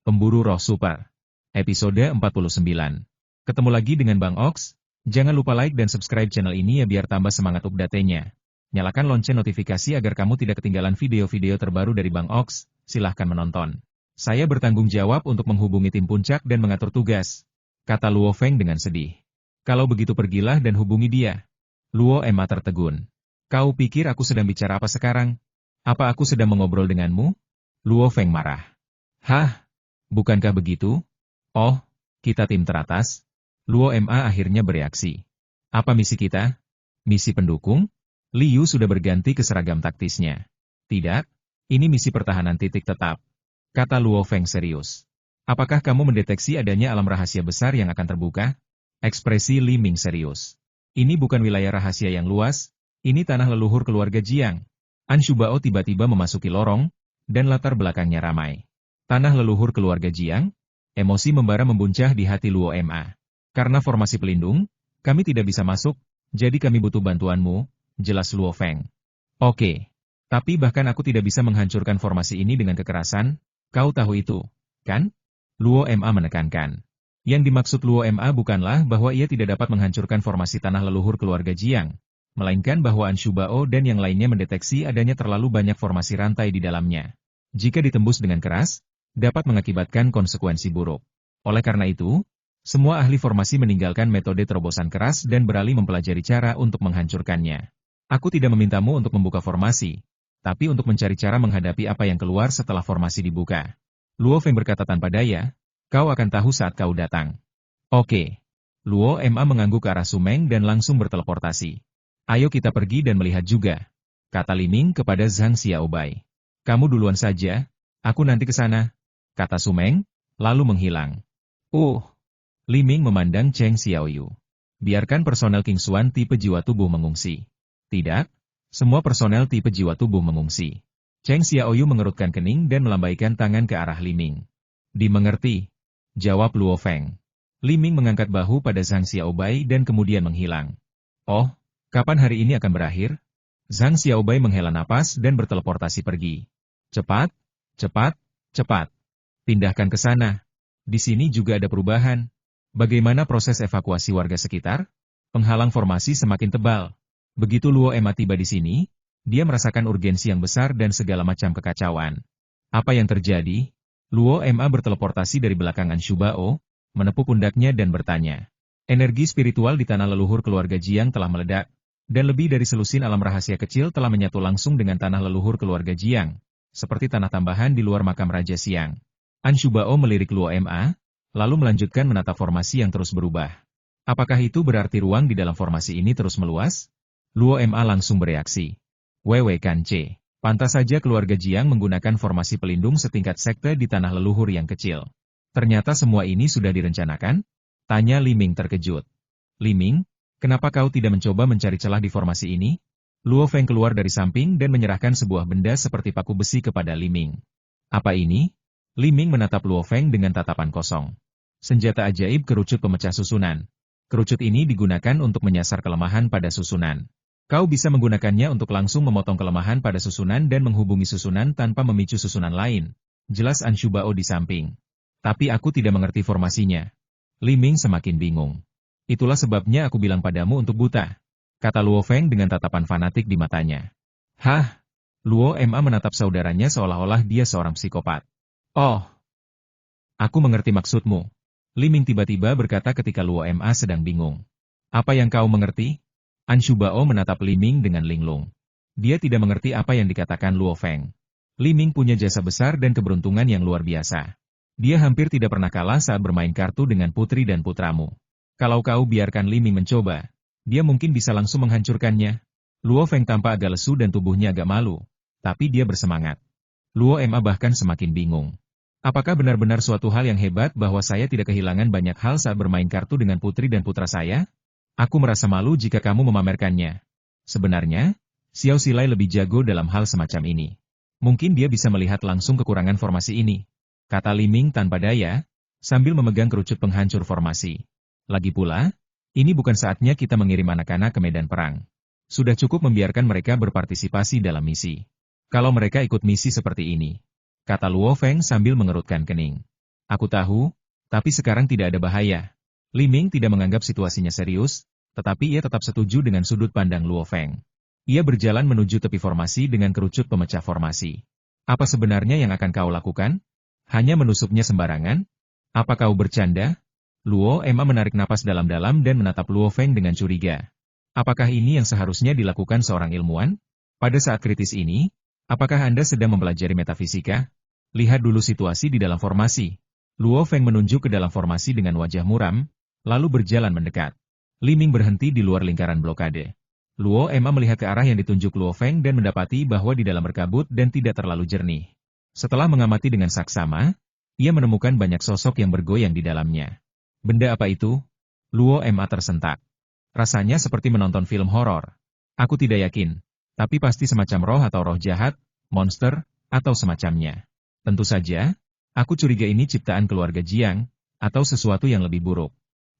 Pemburu Roh Super. Episode 49. Ketemu lagi dengan Bang Ox. Jangan lupa like dan subscribe channel ini ya biar tambah semangat update-nya. Nyalakan lonceng notifikasi agar kamu tidak ketinggalan video-video terbaru dari Bang Ox. Silahkan menonton. Saya bertanggung jawab untuk menghubungi tim puncak dan mengatur tugas, kata Luo Feng dengan sedih. Kalau begitu pergilah dan hubungi dia. Luo Emma tertegun. Kau pikir aku sedang bicara apa sekarang? Apa aku sedang mengobrol denganmu? Luo Feng marah. Hah? Bukankah begitu? Oh, kita tim teratas. Luo Ma akhirnya bereaksi. Apa misi kita? Misi pendukung? Liu sudah berganti ke seragam taktisnya. Tidak, ini misi pertahanan titik tetap. Kata Luo Feng serius. Apakah kamu mendeteksi adanya alam rahasia besar yang akan terbuka? Ekspresi Li Ming serius. Ini bukan wilayah rahasia yang luas, ini tanah leluhur keluarga Jiang. An Shubao tiba-tiba memasuki lorong, dan latar belakangnya ramai. Tanah leluhur keluarga Jiang? Emosi membara membuncah di hati Luo Ma. Karena formasi pelindung, kami tidak bisa masuk, jadi kami butuh bantuanmu, jelas Luo Feng. Oke. Tapi bahkan aku tidak bisa menghancurkan formasi ini dengan kekerasan, kau tahu itu, kan? Luo Ma menekankan. Yang dimaksud Luo Ma bukanlah bahwa ia tidak dapat menghancurkan formasi tanah leluhur keluarga Jiang, melainkan bahwa An Shubao dan yang lainnya mendeteksi adanya terlalu banyak formasi rantai di dalamnya. Jika ditembus dengan keras, dapat mengakibatkan konsekuensi buruk. Oleh karena itu, semua ahli formasi meninggalkan metode terobosan keras dan beralih mempelajari cara untuk menghancurkannya. Aku tidak memintamu untuk membuka formasi, tapi untuk mencari cara menghadapi apa yang keluar setelah formasi dibuka. Luo Feng berkata tanpa daya, kau akan tahu saat kau datang. Oke. Luo Ma mengangguk ke arah Sumeng dan langsung berteleportasi. Ayo kita pergi dan melihat juga, kata Li Ming kepada Zhang Xiaobai. Kamu duluan saja, aku nanti ke sana, kata Sumeng, lalu menghilang. Li Ming memandang Cheng Xiaoyu. Biarkan personel King Xuan tipe jiwa tubuh mengungsi. Tidak, semua personel tipe jiwa tubuh mengungsi. Cheng Xiaoyu mengerutkan kening dan melambaikan tangan ke arah Li Ming. Dimengerti, jawab Luo Feng. Li Ming mengangkat bahu pada Zhang Xiaobai dan kemudian menghilang. Oh, kapan hari ini akan berakhir? Zhang Xiaobai menghela napas dan berteleportasi pergi. Cepat, cepat, cepat. Pindahkan ke sana. Di sini juga ada perubahan. Bagaimana proses evakuasi warga sekitar? Penghalang formasi semakin tebal. Begitu Luo Ma tiba di sini, dia merasakan urgensi yang besar dan segala macam kekacauan. Apa yang terjadi? Luo Ma berteleportasi dari belakang An Shubao, menepuk pundaknya dan bertanya. Energi spiritual di tanah leluhur keluarga Jiang telah meledak, dan lebih dari selusin alam rahasia kecil telah menyatu langsung dengan tanah leluhur keluarga Jiang, seperti tanah tambahan di luar makam Raja Siang. An Shubao melirik Luo Ma, lalu melanjutkan menatap formasi yang terus berubah. Apakah itu berarti ruang di dalam formasi ini terus meluas? Luo Ma langsung bereaksi. Wewe Kanche, pantas saja keluarga Jiang menggunakan formasi pelindung setingkat sekte di tanah leluhur yang kecil. Ternyata semua ini sudah direncanakan? Tanya Li Ming terkejut. Li Ming, kenapa kau tidak mencoba mencari celah di formasi ini? Luo Feng keluar dari samping dan menyerahkan sebuah benda seperti paku besi kepada Li Ming. Apa ini? Li Ming menatap Luo Feng dengan tatapan kosong. Senjata ajaib kerucut pemecah susunan. Kerucut ini digunakan untuk menyasar kelemahan pada susunan. Kau bisa menggunakannya untuk langsung memotong kelemahan pada susunan dan menghubungi susunan tanpa memicu susunan lain. Jelas An Shubao di samping. Tapi aku tidak mengerti formasinya. Li Ming semakin bingung. Itulah sebabnya aku bilang padamu untuk buta, kata Luo Feng dengan tatapan fanatik di matanya. Hah? Luo Ma menatap saudaranya seolah-olah dia seorang psikopat. Oh, aku mengerti maksudmu. Li Ming tiba-tiba berkata ketika Luo Ma sedang bingung. Apa yang kau mengerti? An Shubao menatap Li Ming dengan linglung. Dia tidak mengerti apa yang dikatakan Luo Feng. Li Ming punya jasa besar dan keberuntungan yang luar biasa. Dia hampir tidak pernah kalah saat bermain kartu dengan putri dan putramu. Kalau kau biarkan Li Ming mencoba, dia mungkin bisa langsung menghancurkannya. Luo Feng tampak agak lesu dan tubuhnya agak malu, tapi dia bersemangat. Luo Ma bahkan semakin bingung. Apakah benar-benar suatu hal yang hebat bahwa saya tidak kehilangan banyak hal saat bermain kartu dengan putri dan putra saya? Aku merasa malu jika kamu memamerkannya. Sebenarnya, Xiao Xilai lebih jago dalam hal semacam ini. Mungkin dia bisa melihat langsung kekurangan formasi ini, kata Li Ming tanpa daya, sambil memegang kerucut penghancur formasi. Lagi pula, ini bukan saatnya kita mengirim anak-anak ke medan perang. Sudah cukup membiarkan mereka berpartisipasi dalam misi. Kalau mereka ikut misi seperti ini, kata Luo Feng sambil mengerutkan kening. Aku tahu, tapi sekarang tidak ada bahaya. Li Ming tidak menganggap situasinya serius, tetapi ia tetap setuju dengan sudut pandang Luo Feng. Ia berjalan menuju tepi formasi dengan kerucut pemecah formasi. Apa sebenarnya yang akan kau lakukan? Hanya menusuknya sembarangan? Apa kau bercanda? Luo Emma menarik napas dalam-dalam dan menatap Luo Feng dengan curiga. Apakah ini yang seharusnya dilakukan seorang ilmuwan? Pada saat kritis ini, apakah Anda sedang mempelajari metafisika? Lihat dulu situasi di dalam formasi. Luo Feng menunjuk ke dalam formasi dengan wajah muram, lalu berjalan mendekat. Li Ming berhenti di luar lingkaran blokade. Luo Emma melihat ke arah yang ditunjuk Luo Feng dan mendapati bahwa di dalam berkabut dan tidak terlalu jernih. Setelah mengamati dengan saksama, ia menemukan banyak sosok yang bergoyang di dalamnya. Benda apa itu? Luo Emma tersentak. Rasanya seperti menonton film horor. Aku tidak yakin, tapi pasti semacam roh atau roh jahat, monster, atau semacamnya. Tentu saja, aku curiga ini ciptaan keluarga Jiang, atau sesuatu yang lebih buruk.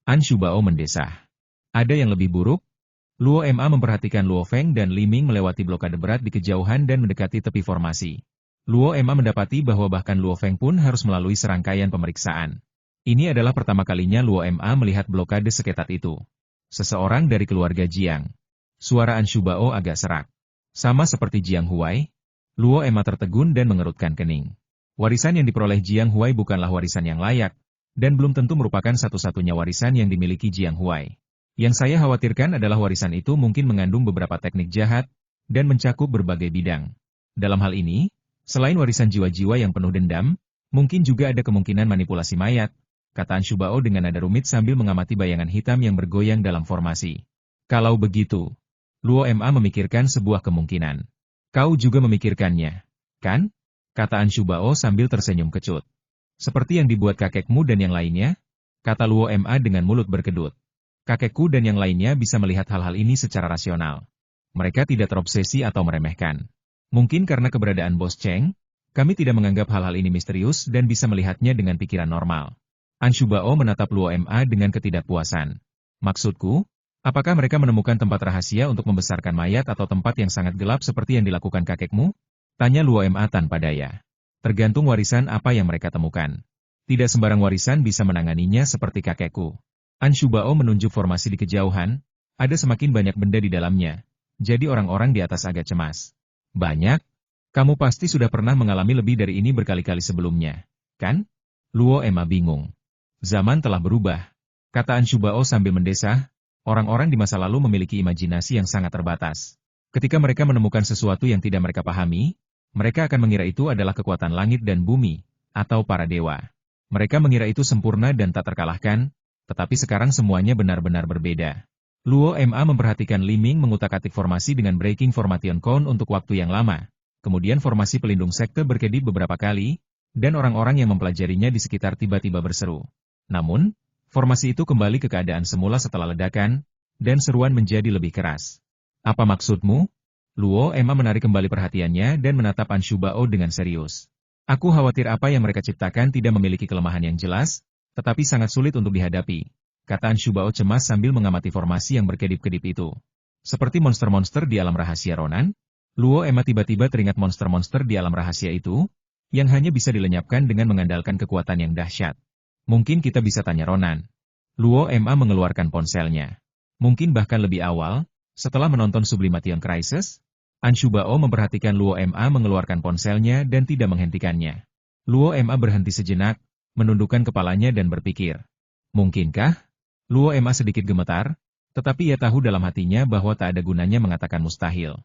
An Shubao mendesah. Ada yang lebih buruk? Luo Ma memperhatikan Luo Feng dan Li Ming melewati blokade berat di kejauhan dan mendekati tepi formasi. Luo Ma mendapati bahwa bahkan Luo Feng pun harus melalui serangkaian pemeriksaan. Ini adalah pertama kalinya Luo Ma melihat blokade seketat itu. Seseorang dari keluarga Jiang. Suara An Shubao agak serak. Sama seperti Jiang Huai, Luo Ma tertegun dan mengerutkan kening. Warisan yang diperoleh Jiang Huai bukanlah warisan yang layak, dan belum tentu merupakan satu-satunya warisan yang dimiliki Jiang Huai. Yang saya khawatirkan adalah warisan itu mungkin mengandung beberapa teknik jahat, dan mencakup berbagai bidang. Dalam hal ini, selain warisan jiwa-jiwa yang penuh dendam, mungkin juga ada kemungkinan manipulasi mayat, kata An Shubao dengan nada rumit sambil mengamati bayangan hitam yang bergoyang dalam formasi. Kalau begitu, Luo Ma memikirkan sebuah kemungkinan. Kau juga memikirkannya, kan? Kata An Shubao sambil tersenyum kecut. Seperti yang dibuat kakekmu dan yang lainnya? Kata Luo Ma dengan mulut berkedut. Kakekku dan yang lainnya bisa melihat hal-hal ini secara rasional. Mereka tidak terobsesi atau meremehkan. Mungkin karena keberadaan Bos Cheng, kami tidak menganggap hal-hal ini misterius dan bisa melihatnya dengan pikiran normal. An Shubao menatap Luo Ma dengan ketidakpuasan. Maksudku, apakah mereka menemukan tempat rahasia untuk membesarkan mayat atau tempat yang sangat gelap seperti yang dilakukan kakekmu? Tanya Luo Ma tanpa daya. Tergantung warisan apa yang mereka temukan. Tidak sembarang warisan bisa menanganinya seperti kakekku. An Shubao menunjuk formasi di kejauhan, ada semakin banyak benda di dalamnya, jadi orang-orang di atas agak cemas. Banyak? Kamu pasti sudah pernah mengalami lebih dari ini berkali-kali sebelumnya, kan? Luo Ma bingung. Zaman telah berubah, kata An Shubao sambil mendesah, orang-orang di masa lalu memiliki imajinasi yang sangat terbatas. Ketika mereka menemukan sesuatu yang tidak mereka pahami, mereka akan mengira itu adalah kekuatan langit dan bumi, atau para dewa. Mereka mengira itu sempurna dan tak terkalahkan, tetapi sekarang semuanya benar-benar berbeda. Luo Ma memperhatikan Li Ming mengutak-atik formasi dengan breaking formation cone untuk waktu yang lama. Kemudian formasi pelindung sekte berkedip beberapa kali, dan orang-orang yang mempelajarinya di sekitar tiba-tiba berseru. Namun, formasi itu kembali ke keadaan semula setelah ledakan, dan seruan menjadi lebih keras. Apa maksudmu? Luo Ma menarik kembali perhatiannya dan menatap An Shubao dengan serius. Aku khawatir apa yang mereka ciptakan tidak memiliki kelemahan yang jelas, tetapi sangat sulit untuk dihadapi, kata An Shubao cemas sambil mengamati formasi yang berkedip-kedip itu. Seperti monster-monster di alam rahasia Ronan, Luo Ma tiba-tiba teringat monster-monster di alam rahasia itu, yang hanya bisa dilenyapkan dengan mengandalkan kekuatan yang dahsyat. Mungkin kita bisa tanya Ronan. Luo Ma mengeluarkan ponselnya. Mungkin bahkan lebih awal, setelah menonton Sublimation Crisis, An Shubao memperhatikan Luo Ma mengeluarkan ponselnya dan tidak menghentikannya. Luo Ma berhenti sejenak, menundukkan kepalanya dan berpikir. Mungkinkah? Luo Ma sedikit gemetar, tetapi ia tahu dalam hatinya bahwa tak ada gunanya mengatakan mustahil.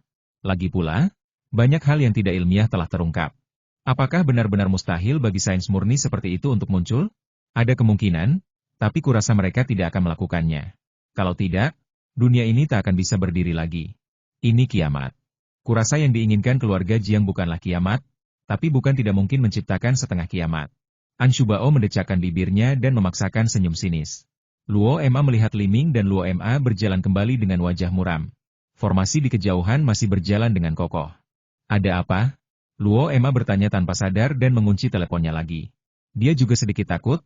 Lagi pula, banyak hal yang tidak ilmiah telah terungkap. Apakah benar-benar mustahil bagi sains murni seperti itu untuk muncul? Ada kemungkinan, tapi kurasa mereka tidak akan melakukannya. Kalau tidak, dunia ini tak akan bisa berdiri lagi. Ini kiamat. Kurasa yang diinginkan keluarga Jiang bukanlah kiamat, tapi bukan tidak mungkin menciptakan setengah kiamat. An Shubao mendecakkan bibirnya dan memaksakan senyum sinis. Luo Ma melihat Li Ming dan Luo Ma berjalan kembali dengan wajah muram. Formasi di kejauhan masih berjalan dengan kokoh. Ada apa? Luo Ma bertanya tanpa sadar dan mengunci teleponnya lagi. Dia juga sedikit takut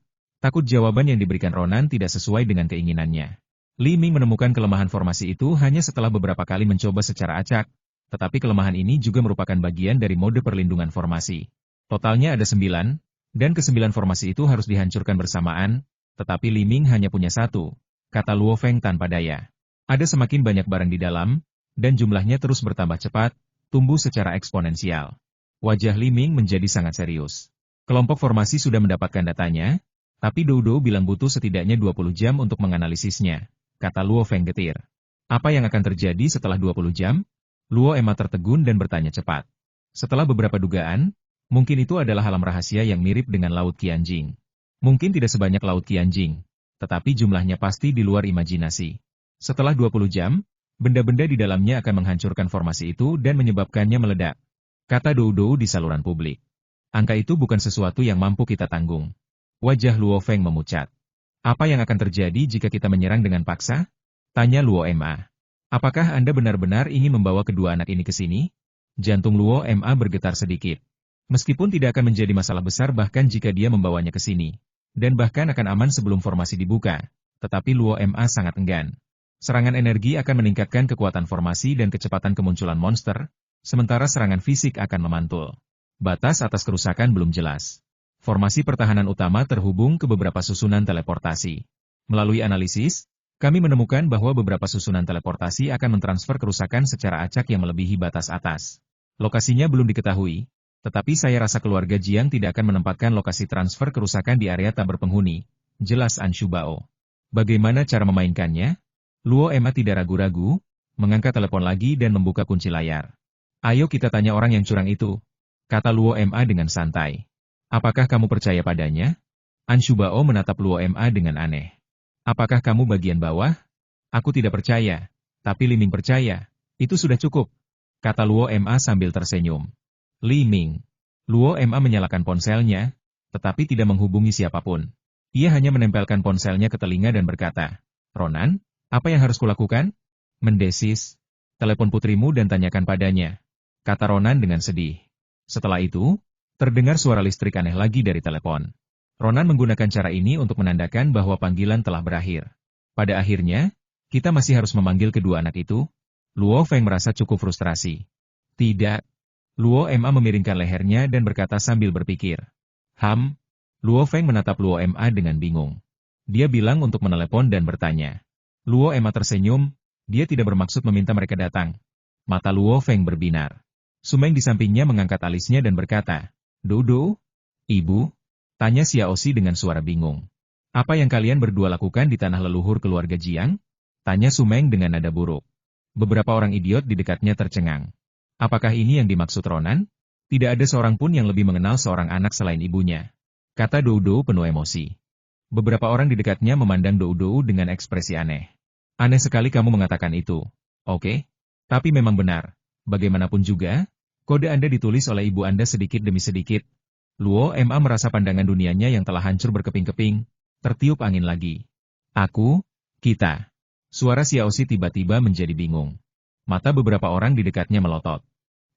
jawaban yang diberikan Ronan tidak sesuai dengan keinginannya. Li Ming menemukan kelemahan formasi itu hanya setelah beberapa kali mencoba secara acak, tetapi kelemahan ini juga merupakan bagian dari mode perlindungan formasi. Totalnya ada 9, Dan ke-9 formasi itu harus dihancurkan bersamaan, tetapi Li Ming hanya punya satu, kata Luo Feng tanpa daya. Ada semakin banyak barang di dalam, dan jumlahnya terus bertambah cepat, tumbuh secara eksponensial. Wajah Li Ming menjadi sangat serius. Kelompok formasi sudah mendapatkan datanya, tapi Dou Dou bilang butuh setidaknya 20 jam untuk menganalisisnya, kata Luo Feng getir. Apa yang akan terjadi setelah 20 jam? Luo Emma tertegun dan bertanya cepat. Setelah beberapa dugaan, mungkin itu adalah alam rahasia yang mirip dengan Laut Qianjing. Mungkin tidak sebanyak Laut Qianjing, tetapi jumlahnya pasti di luar imajinasi. Setelah 20 jam, benda-benda di dalamnya akan menghancurkan formasi itu dan menyebabkannya meledak, kata Dou Dou di saluran publik. Angka itu bukan sesuatu yang mampu kita tanggung. Wajah Luo Feng memucat. Apa yang akan terjadi jika kita menyerang dengan paksa? Tanya Luo Ma. Apakah Anda benar-benar ingin membawa kedua anak ini ke sini? Jantung Luo Ma bergetar sedikit. Meskipun tidak akan menjadi masalah besar bahkan jika dia membawanya ke sini. Dan bahkan akan aman sebelum formasi dibuka. Tetapi Luo Ma sangat enggan. Serangan energi akan meningkatkan kekuatan formasi dan kecepatan kemunculan monster, sementara serangan fisik akan memantul. Batas atas kerusakan belum jelas. Formasi pertahanan utama terhubung ke beberapa susunan teleportasi. Melalui analisis, kami menemukan bahwa beberapa susunan teleportasi akan mentransfer kerusakan secara acak yang melebihi batas atas. Lokasinya belum diketahui, tetapi saya rasa keluarga Jiang tidak akan menempatkan lokasi transfer kerusakan di area tak berpenghuni, jelas Anshu Bao. Bagaimana cara memainkannya? Luo Ma tidak ragu-ragu, mengangkat telepon lagi dan membuka kunci layar. Ayo kita tanya orang yang curang itu, kata Luo Ma dengan santai. Apakah kamu percaya padanya? Anshu Bao menatap Luo Ma dengan aneh. Apakah kamu bagian bawah? Aku tidak percaya, tapi Li Ming percaya. Itu sudah cukup, kata Luo Ma sambil tersenyum. Li Ming. Luo Ma menyalakan ponselnya, tetapi tidak menghubungi siapapun. Ia hanya menempelkan ponselnya ke telinga dan berkata, Ronan, apa yang harus kulakukan? Mendesis. Telepon putrimu dan tanyakan padanya, kata Ronan dengan sedih. Setelah itu, terdengar suara listrik aneh lagi dari telepon. Ronan menggunakan cara ini untuk menandakan bahwa panggilan telah berakhir. Pada akhirnya, kita masih harus memanggil kedua anak itu. Luo Feng merasa cukup frustrasi. Tidak. Luo Ma memiringkan lehernya dan berkata sambil berpikir. Luo Feng menatap Luo Ma dengan bingung. Dia bilang untuk menelepon dan bertanya. Luo Ma tersenyum, dia tidak bermaksud meminta mereka datang. Mata Luo Feng berbinar. Sumeng di sampingnya mengangkat alisnya dan berkata, Dou Dou? Ibu? Tanya Xiaoxi dengan suara bingung. Apa yang kalian berdua lakukan di tanah leluhur keluarga Jiang? Tanya Sumeng dengan nada buruk. Beberapa orang idiot di dekatnya tercengang. Apakah ini yang dimaksud Ronan? Tidak ada seorang pun yang lebih mengenal seorang anak selain ibunya. Kata Dou Dou penuh emosi. Beberapa orang di dekatnya memandang Dou Dou dengan ekspresi aneh. Aneh sekali kamu mengatakan itu. Oke. Tapi memang benar. Bagaimanapun juga, kode Anda ditulis oleh ibu Anda sedikit demi sedikit. Luo Ma merasa pandangan dunianya yang telah hancur berkeping-keping, tertiup angin lagi. Kita. Suara Xiaoxi tiba-tiba menjadi bingung. Mata beberapa orang di dekatnya melotot.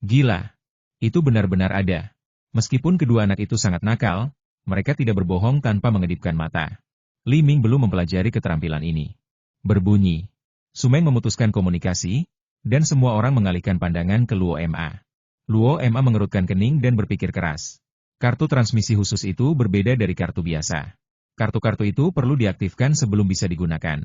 Gila. Itu benar-benar ada. Meskipun kedua anak itu sangat nakal, mereka tidak berbohong tanpa mengedipkan mata. Li Ming belum mempelajari keterampilan ini. Berbunyi. Sumeng memutuskan komunikasi, dan semua orang mengalihkan pandangan ke Luo Ma. Luo Ma mengerutkan kening dan berpikir keras. Kartu transmisi khusus itu berbeda dari kartu biasa. Kartu-kartu itu perlu diaktifkan sebelum bisa digunakan.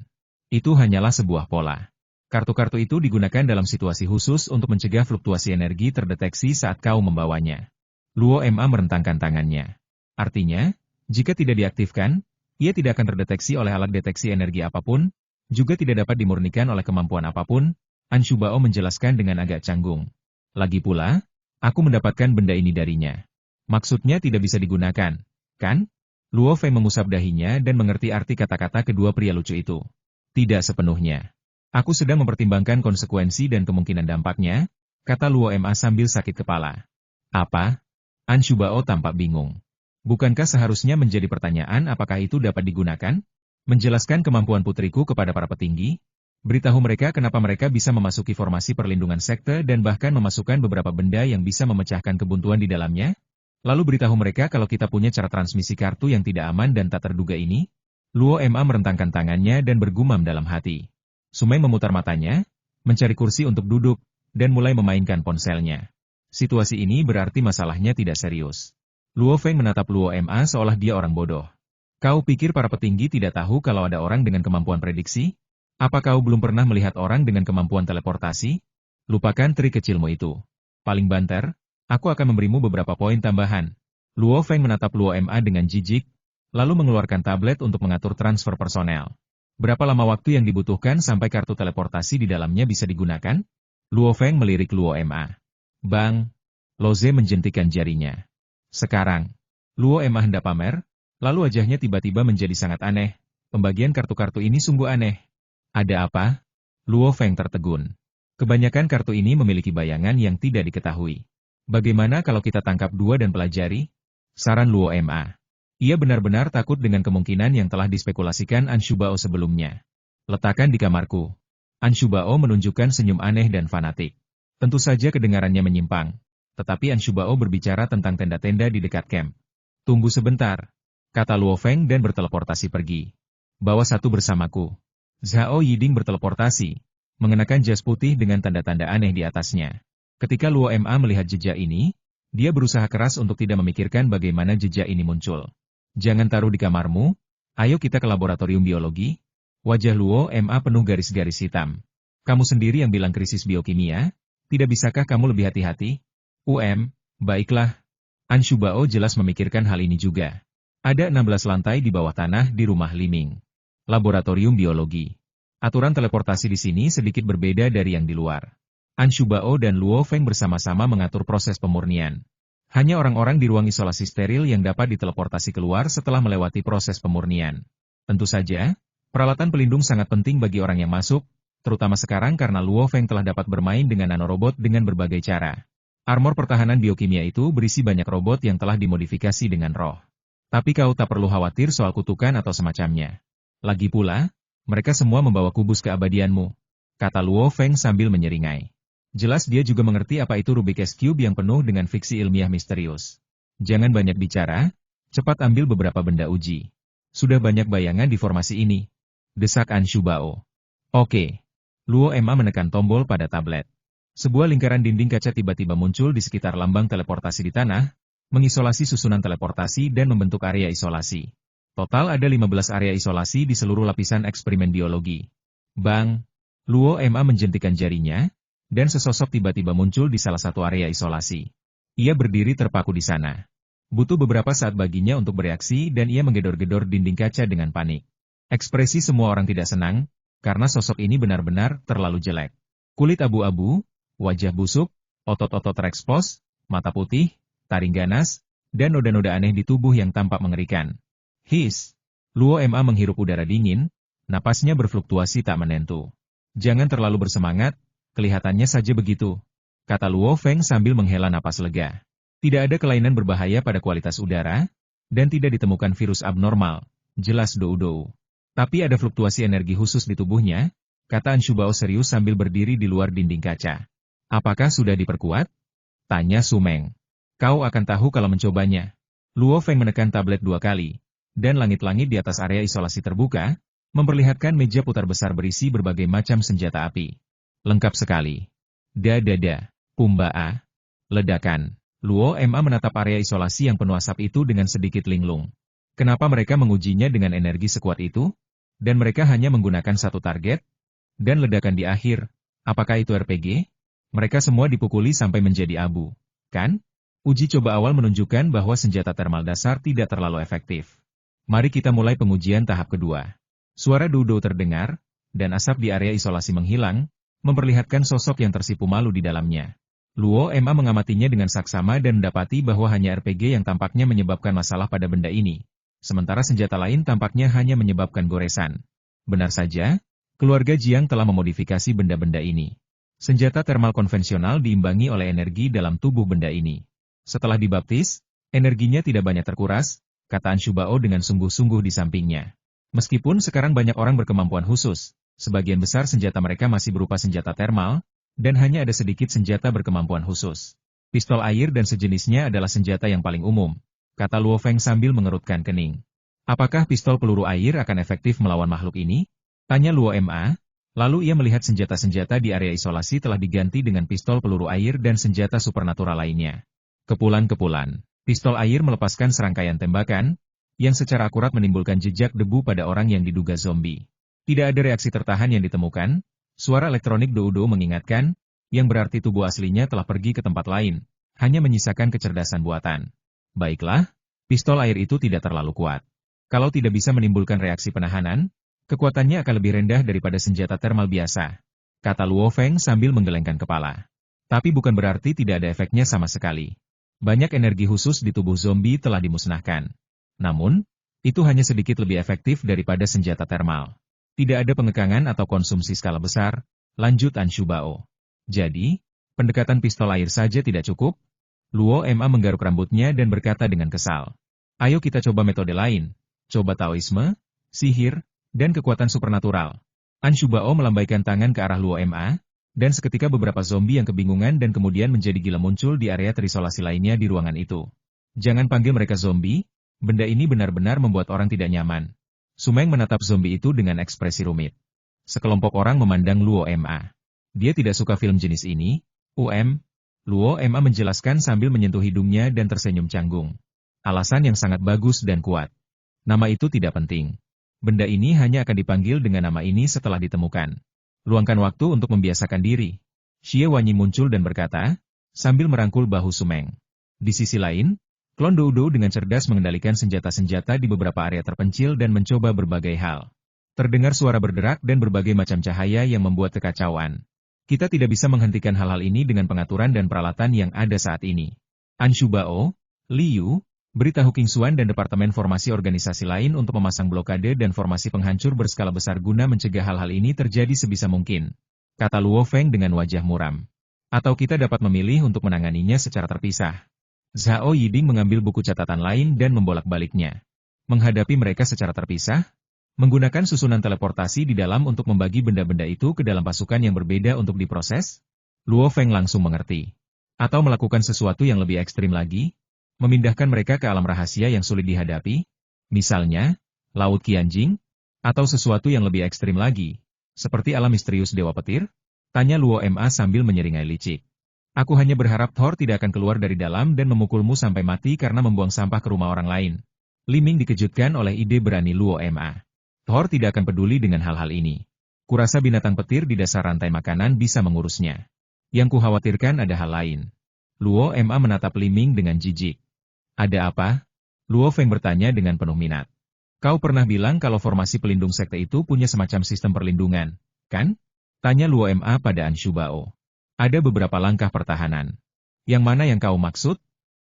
Itu hanyalah sebuah pola. Kartu-kartu itu digunakan dalam situasi khusus untuk mencegah fluktuasi energi terdeteksi saat kau membawanya. Luo Ma merentangkan tangannya. Artinya, jika tidak diaktifkan, ia tidak akan terdeteksi oleh alat deteksi energi apapun, juga tidak dapat dimurnikan oleh kemampuan apapun, Anshu Bao menjelaskan dengan agak canggung. Lagi pula, aku mendapatkan benda ini darinya. Maksudnya tidak bisa digunakan, kan? Luo Feng mengusap dahinya dan mengerti arti kata-kata kedua pria lucu itu. Tidak sepenuhnya. Aku sedang mempertimbangkan konsekuensi dan kemungkinan dampaknya, kata Luo Ma sambil sakit kepala. Apa? Anshu Bao tampak bingung. Bukankah seharusnya menjadi pertanyaan apakah itu dapat digunakan? Menjelaskan kemampuan putriku kepada para petinggi? Beritahu mereka kenapa mereka bisa memasuki formasi perlindungan sekte dan bahkan memasukkan beberapa benda yang bisa memecahkan kebuntuan di dalamnya? Lalu beritahu mereka kalau kita punya cara transmisi kartu yang tidak aman dan tak terduga ini? Luo Ma merentangkan tangannya dan bergumam dalam hati. Sumeng memutar matanya, mencari kursi untuk duduk, dan mulai memainkan ponselnya. Situasi ini berarti masalahnya tidak serius. Luo Feng menatap Luo Ma seolah dia orang bodoh. Kau pikir para petinggi tidak tahu kalau ada orang dengan kemampuan prediksi? Apa kau belum pernah melihat orang dengan kemampuan teleportasi? Lupakan trik kecilmu itu. Paling banter, aku akan memberimu beberapa poin tambahan. Luo Feng menatap Luo Ma dengan jijik, lalu mengeluarkan tablet untuk mengatur transfer personel. Berapa lama waktu yang dibutuhkan sampai kartu teleportasi di dalamnya bisa digunakan? Luo Feng melirik Luo Ma. Bang! Loze menjentikan jarinya. Sekarang, Luo Ma hendak pamer, lalu wajahnya tiba-tiba menjadi sangat aneh. Pembagian kartu-kartu ini sungguh aneh. Ada apa? Luo Feng tertegun. Kebanyakan kartu ini memiliki bayangan yang tidak diketahui. Bagaimana kalau kita tangkap dua dan pelajari? Saran Luo Ma. Ia benar-benar takut dengan kemungkinan yang telah dispekulasikan Anshubao sebelumnya. Letakkan di kamarku. Anshubao menunjukkan senyum aneh dan fanatik. Tentu saja kedengarannya menyimpang. Tetapi Anshubao berbicara tentang tenda-tenda di dekat camp. Tunggu sebentar, kata Luo Feng dan berteleportasi pergi. Bawa satu bersamaku. Zhao Yiding berteleportasi, mengenakan jas putih dengan tanda-tanda aneh di atasnya. Ketika Luo Ma melihat jejak ini, dia berusaha keras untuk tidak memikirkan bagaimana jejak ini muncul. Jangan taruh di kamarmu, ayo kita ke laboratorium biologi. Wajah Luo Ma penuh garis-garis hitam. Kamu sendiri yang bilang krisis biokimia, tidak bisakah kamu lebih hati-hati? Baiklah. Anshubao jelas memikirkan hal ini juga. Ada 16 lantai di bawah tanah di rumah Liming. Laboratorium biologi. Aturan teleportasi di sini sedikit berbeda dari yang di luar. Anshubao dan Luo Feng bersama-sama mengatur proses pemurnian. Hanya orang-orang di ruang isolasi steril yang dapat diteleportasi keluar setelah melewati proses pemurnian. Tentu saja, peralatan pelindung sangat penting bagi orang yang masuk, terutama sekarang karena Luo Feng telah dapat bermain dengan nanorobot dengan berbagai cara. Armor pertahanan biokimia itu berisi banyak robot yang telah dimodifikasi dengan roh. Tapi kau tak perlu khawatir soal kutukan atau semacamnya. Lagi pula, mereka semua membawa kubus keabadianmu, kata Luo Feng sambil menyeringai. Jelas dia juga mengerti apa itu Rubik's Cube yang penuh dengan fiksi ilmiah misterius. Jangan banyak bicara, cepat ambil beberapa benda uji. Sudah banyak bayangan di formasi ini. Desak Anshubao. Oke. Luo Ma menekan tombol pada tablet. Sebuah lingkaran dinding kaca tiba-tiba muncul di sekitar lambang teleportasi di tanah, mengisolasi susunan teleportasi dan membentuk area isolasi. Total ada 15 area isolasi di seluruh lapisan eksperimen biologi. Bang! Luo Ma menjentikan jarinya, dan sesosok tiba-tiba muncul di salah satu area isolasi. Ia berdiri terpaku di sana. Butuh beberapa saat baginya untuk bereaksi dan ia menggedor-gedor dinding kaca dengan panik. Ekspresi semua orang tidak senang, karena sosok ini benar-benar terlalu jelek. Kulit abu-abu, wajah busuk, otot-otot terekspos, mata putih, taring ganas, dan noda-noda aneh di tubuh yang tampak mengerikan. His! Luo Ma menghirup udara dingin, napasnya berfluktuasi tak menentu. Jangan terlalu bersemangat, kelihatannya saja begitu, kata Luo Feng sambil menghela napas lega. Tidak ada kelainan berbahaya pada kualitas udara, dan tidak ditemukan virus abnormal, jelas Dou-Dou. Tapi ada fluktuasi energi khusus di tubuhnya, kata Anshubao serius sambil berdiri di luar dinding kaca. Apakah sudah diperkuat? Tanya Sumeng. Kau akan tahu kalau mencobanya. Luo Feng menekan tablet 2 kali, dan langit-langit di atas area isolasi terbuka, memperlihatkan meja putar besar berisi berbagai macam senjata api. Lengkap sekali. Da-da-da, Pumbaa. Ledakan. Luo Ma menatap area isolasi yang penuh asap itu dengan sedikit linglung. Kenapa mereka mengujinya dengan energi sekuat itu? Dan mereka hanya menggunakan satu target? Dan ledakan di akhir, apakah itu RPG? Mereka semua dipukuli sampai menjadi abu, kan? Uji coba awal menunjukkan bahwa senjata termal dasar tidak terlalu efektif. Mari kita mulai pengujian tahap kedua. Suara Dou-Dou terdengar, dan asap di area isolasi menghilang, memperlihatkan sosok yang tersipu malu di dalamnya. Luo Ma mengamatinya dengan saksama dan mendapati bahwa hanya RPG yang tampaknya menyebabkan masalah pada benda ini. Sementara senjata lain tampaknya hanya menyebabkan goresan. Benar saja, keluarga Jiang telah memodifikasi benda-benda ini. Senjata termal konvensional diimbangi oleh energi dalam tubuh benda ini. Setelah dibaptis, energinya tidak banyak terkuras, kata Anshubao dengan sungguh-sungguh di sampingnya. Meskipun sekarang banyak orang berkemampuan khusus, sebagian besar senjata mereka masih berupa senjata termal, dan hanya ada sedikit senjata berkemampuan khusus. Pistol air dan sejenisnya adalah senjata yang paling umum, kata Luo Feng sambil mengerutkan kening. Apakah pistol peluru air akan efektif melawan makhluk ini? Tanya Luo Ma, lalu ia melihat senjata-senjata di area isolasi telah diganti dengan pistol peluru air dan senjata supernatural lainnya. Kepulan-kepulan. Pistol air melepaskan serangkaian tembakan, yang secara akurat menimbulkan jejak debu pada orang yang diduga zombie. Tidak ada reaksi tertahan yang ditemukan, suara elektronik do-do mengingatkan, yang berarti tubuh aslinya telah pergi ke tempat lain, hanya menyisakan kecerdasan buatan. Baiklah, pistol air itu tidak terlalu kuat. Kalau tidak bisa menimbulkan reaksi penahanan, kekuatannya akan lebih rendah daripada senjata termal biasa, kata Luo Feng sambil menggelengkan kepala. Tapi bukan berarti tidak ada efeknya sama sekali. Banyak energi khusus di tubuh zombie telah dimusnahkan. Namun, itu hanya sedikit lebih efektif daripada senjata termal. Tidak ada pengekangan atau konsumsi skala besar, lanjut Anshu Bao. Jadi, pendekatan pistol air saja tidak cukup? Luo Ma menggaruk rambutnya dan berkata dengan kesal. Ayo kita coba metode lain. Coba Taoisme, sihir, dan kekuatan supernatural. Anshu Bao melambaikan tangan ke arah Luo Ma, dan seketika beberapa zombie yang kebingungan dan kemudian menjadi gila muncul di area terisolasi lainnya di ruangan itu. Jangan panggil mereka zombie, benda ini benar-benar membuat orang tidak nyaman. Sumeng menatap zombie itu dengan ekspresi rumit. Sekelompok orang memandang Luo Ma. Dia tidak suka film jenis ini, Luo Ma menjelaskan sambil menyentuh hidungnya dan tersenyum canggung. Alasan yang sangat bagus dan kuat. Nama itu tidak penting. Benda ini hanya akan dipanggil dengan nama ini setelah ditemukan. Luangkan waktu untuk membiasakan diri. Xie Wanyi muncul dan berkata, sambil merangkul bahu Sumeng. Di sisi lain, klon Doudo dengan cerdas mengendalikan senjata-senjata di beberapa area terpencil dan mencoba berbagai hal. Terdengar suara berderak dan berbagai macam cahaya yang membuat kekacauan. Kita tidak bisa menghentikan hal-hal ini dengan pengaturan dan peralatan yang ada saat ini. Anshu Bao, Liu, beritahu King Xuan dan Departemen Formasi organisasi lain untuk memasang blokade dan formasi penghancur berskala besar guna mencegah hal-hal ini terjadi sebisa mungkin, kata Luo Feng dengan wajah muram. Atau kita dapat memilih untuk menanganinya secara terpisah. Zhao Yiding mengambil buku catatan lain dan membolak-baliknya. Menghadapi mereka secara terpisah, menggunakan susunan teleportasi di dalam untuk membagi benda-benda itu ke dalam pasukan yang berbeda untuk diproses, Luo Feng langsung mengerti. Atau melakukan sesuatu yang lebih ekstrim lagi, memindahkan mereka ke alam rahasia yang sulit dihadapi, misalnya, Laut Qianjing, atau sesuatu yang lebih ekstrim lagi, seperti alam misterius Dewa Petir? Tanya Luo Ma sambil menyeringai licik. Aku hanya berharap Thor tidak akan keluar dari dalam dan memukulmu sampai mati karena membuang sampah ke rumah orang lain. Li Ming dikejutkan oleh ide berani Luo Ma. Thor tidak akan peduli dengan hal-hal ini. Kurasa binatang petir di dasar rantai makanan bisa mengurusnya. Yang kukhawatirkan ada hal lain. Luo Ma menatap Li Ming dengan jijik. Ada apa? Luo Feng bertanya dengan penuh minat. Kau pernah bilang kalau formasi pelindung sekte itu punya semacam sistem perlindungan, kan? Tanya Luo Ma pada Anshu Bao. Ada beberapa langkah pertahanan. Yang mana yang kau maksud?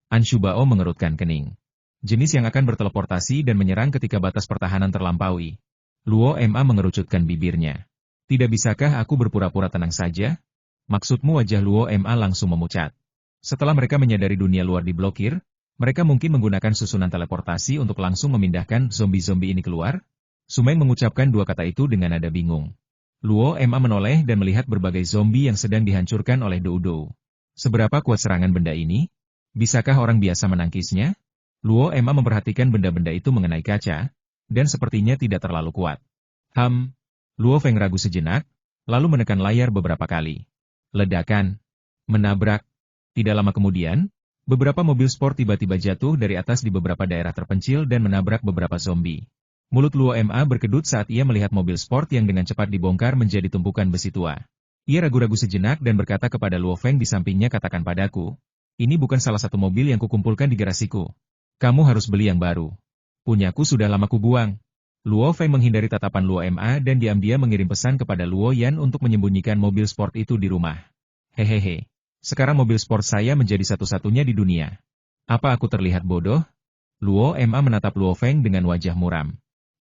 Anshu Bao mengerutkan kening. Jenis yang akan berteleportasi dan menyerang ketika batas pertahanan terlampaui. Luo Ma mengerucutkan bibirnya. Tidak bisakah aku berpura-pura tenang saja? Maksudmu? Wajah Luo Ma langsung memucat. Setelah mereka menyadari dunia luar diblokir, mereka mungkin menggunakan susunan teleportasi untuk langsung memindahkan zombie-zombie ini keluar? Sumeng mengucapkan dua kata itu dengan nada bingung. Luo Ma menoleh dan melihat berbagai zombie yang sedang dihancurkan oleh Doudo. Seberapa kuat serangan benda ini? Bisakah orang biasa menangkisnya? Luo Ma memperhatikan benda-benda itu mengenai kaca, dan sepertinya tidak terlalu kuat. Luo Feng ragu sejenak, lalu menekan layar beberapa kali. Ledakan. Menabrak. Tidak lama kemudian, beberapa mobil sport tiba-tiba jatuh dari atas di beberapa daerah terpencil dan menabrak beberapa zombie. Mulut Luo Ma berkedut saat ia melihat mobil sport yang dengan cepat dibongkar menjadi tumpukan besi tua. Ia ragu-ragu sejenak dan berkata kepada Luo Feng di sampingnya, katakan padaku, ini bukan salah satu mobil yang kukumpulkan di garasiku. Kamu harus beli yang baru. Punyaku sudah lama kubuang. Luo Feng menghindari tatapan Luo Ma dan diam-diam mengirim pesan kepada Luo Yan untuk menyembunyikan mobil sport itu di rumah. Hehehe. Sekarang mobil sport saya menjadi satu-satunya di dunia. Apa aku terlihat bodoh? Luo Ma menatap Luo Feng dengan wajah muram.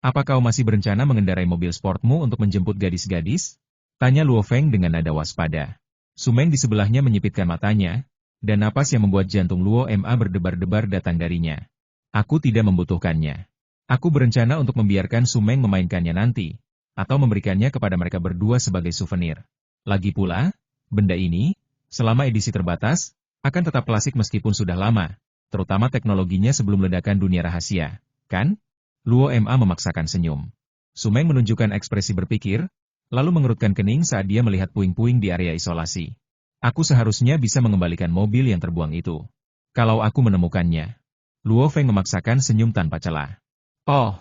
Apa kau masih berencana mengendarai mobil sportmu untuk menjemput gadis-gadis? Tanya Luo Feng dengan nada waspada. Sumeng di sebelahnya menyipitkan matanya, dan napas yang membuat jantung Luo Ma berdebar-debar datang darinya. Aku tidak membutuhkannya. Aku berencana untuk membiarkan Sumeng memainkannya nanti, atau memberikannya kepada mereka berdua sebagai souvenir. Lagi pula, benda ini, selama edisi terbatas, akan tetap klasik meskipun sudah lama, terutama teknologinya sebelum ledakan dunia rahasia, kan? Luo Ma memaksakan senyum. Sumeng menunjukkan ekspresi berpikir, lalu mengerutkan kening saat dia melihat puing-puing di area isolasi. Aku seharusnya bisa mengembalikan mobil yang terbuang itu. Kalau aku menemukannya. Luo Feng memaksakan senyum tanpa celah. Oh,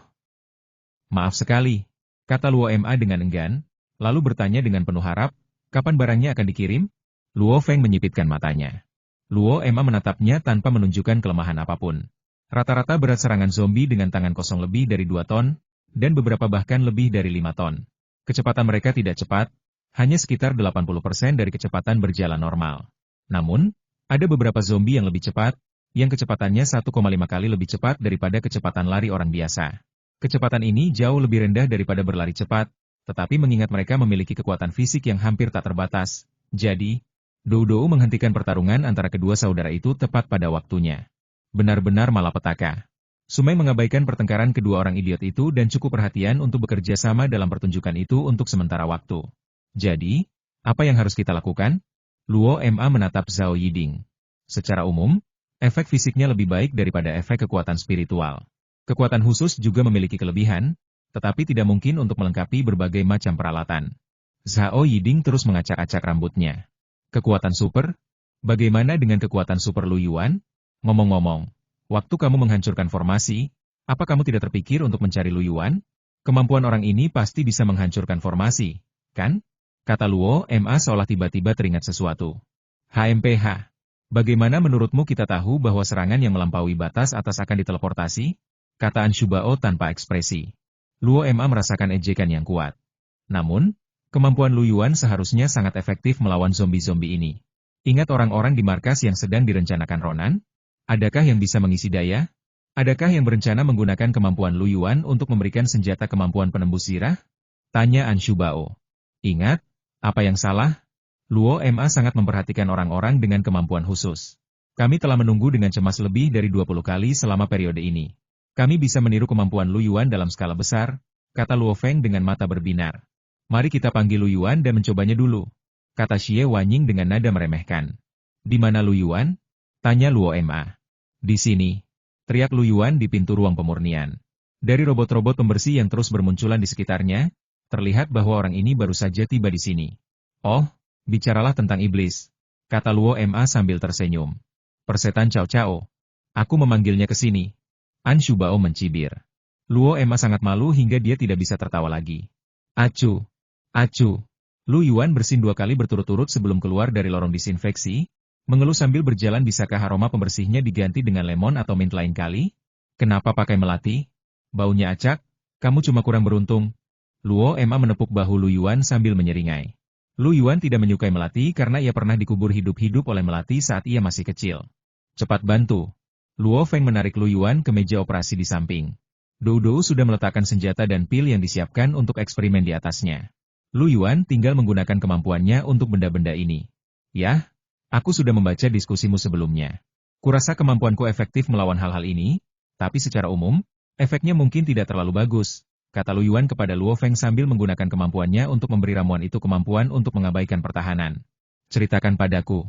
maaf sekali, kata Luo Ma dengan enggan, lalu bertanya dengan penuh harap, kapan barangnya akan dikirim? Luo Feng menyipitkan matanya. Luo Ma menatapnya tanpa menunjukkan kelemahan apapun. Rata-rata berat serangan zombie dengan tangan kosong lebih dari 2 ton, dan beberapa bahkan lebih dari 5 ton. Kecepatan mereka tidak cepat, hanya sekitar 80% dari kecepatan berjalan normal. Namun, ada beberapa zombie yang lebih cepat, yang kecepatannya 1,5 kali lebih cepat daripada kecepatan lari orang biasa. Kecepatan ini jauh lebih rendah daripada berlari cepat, tetapi mengingat mereka memiliki kekuatan fisik yang hampir tak terbatas, jadi, Dou Dou menghentikan pertarungan antara kedua saudara itu tepat pada waktunya. Benar-benar malapetaka. Sumeng mengabaikan pertengkaran kedua orang idiot itu dan cukup perhatian untuk bekerja sama dalam pertunjukan itu untuk sementara waktu. Jadi, apa yang harus kita lakukan? Luo Ma menatap Zhao Yiding. Secara umum, efek fisiknya lebih baik daripada efek kekuatan spiritual. Kekuatan khusus juga memiliki kelebihan, tetapi tidak mungkin untuk melengkapi berbagai macam peralatan. Zhao Yiding terus mengacak-acak rambutnya. Kekuatan super? Bagaimana dengan kekuatan super Lu Yuan? Ngomong-ngomong, waktu kamu menghancurkan formasi, apa kamu tidak terpikir untuk mencari Lu Yuan? Kemampuan orang ini pasti bisa menghancurkan formasi, kan? Kata Luo Ma seolah tiba-tiba teringat sesuatu. HMPH. Bagaimana menurutmu kita tahu bahwa serangan yang melampaui batas atas akan diteleportasi? Kata Anshubao tanpa ekspresi. Luo Ma merasakan ejekan yang kuat. Namun, kemampuan Lu Yuan seharusnya sangat efektif melawan zombie-zombie ini. Ingat orang-orang di markas yang sedang direncanakan Ronan? Adakah yang bisa mengisi daya? Adakah yang berencana menggunakan kemampuan Lu Yuan untuk memberikan senjata kemampuan penembus zirah? Tanya Anshubao. Ingat, apa yang salah? Luo Ma sangat memperhatikan orang-orang dengan kemampuan khusus. Kami telah menunggu dengan cemas lebih dari 20 kali selama periode ini. Kami bisa meniru kemampuan Lu Yuan dalam skala besar, kata Luo Feng dengan mata berbinar. Mari kita panggil Lu Yuan dan mencobanya dulu, kata Xie Wanying dengan nada meremehkan. Di mana Lu Yuan? Tanya Luo Ma. Di sini, teriak Lu Yuan di pintu ruang pemurnian. Dari robot-robot pembersih yang terus bermunculan di sekitarnya, terlihat bahwa orang ini baru saja tiba di sini. Oh, bicaralah tentang iblis, kata Luo Ma sambil tersenyum. Persetan Cao Cao. Aku memanggilnya ke sini. Anshubao mencibir. Luo Ma sangat malu hingga dia tidak bisa tertawa lagi. Acu. Acu. Lu Yuan bersin 2 kali berturut-turut sebelum keluar dari lorong disinfeksi, mengeluh sambil berjalan. Bisakah aroma pembersihnya diganti dengan lemon atau mint lain kali? Kenapa pakai melati? Baunya acak, kamu cuma kurang beruntung. Luo Ma menepuk bahu Lu Yuan sambil menyeringai. Lu Yuan tidak menyukai melati karena ia pernah dikubur hidup-hidup oleh melati saat ia masih kecil. Cepat bantu. Luo Feng menarik Lu Yuan ke meja operasi di samping. Dou Dou sudah meletakkan senjata dan pil yang disiapkan untuk eksperimen di atasnya. Lu Yuan tinggal menggunakan kemampuannya untuk benda-benda ini. Yah, aku sudah membaca diskusimu sebelumnya. Kurasa kemampuanku efektif melawan hal-hal ini, tapi secara umum, efeknya mungkin tidak terlalu bagus, kata Lu Yuan kepada Luo Feng sambil menggunakan kemampuannya untuk memberi ramuan itu kemampuan untuk mengabaikan pertahanan. Ceritakan padaku,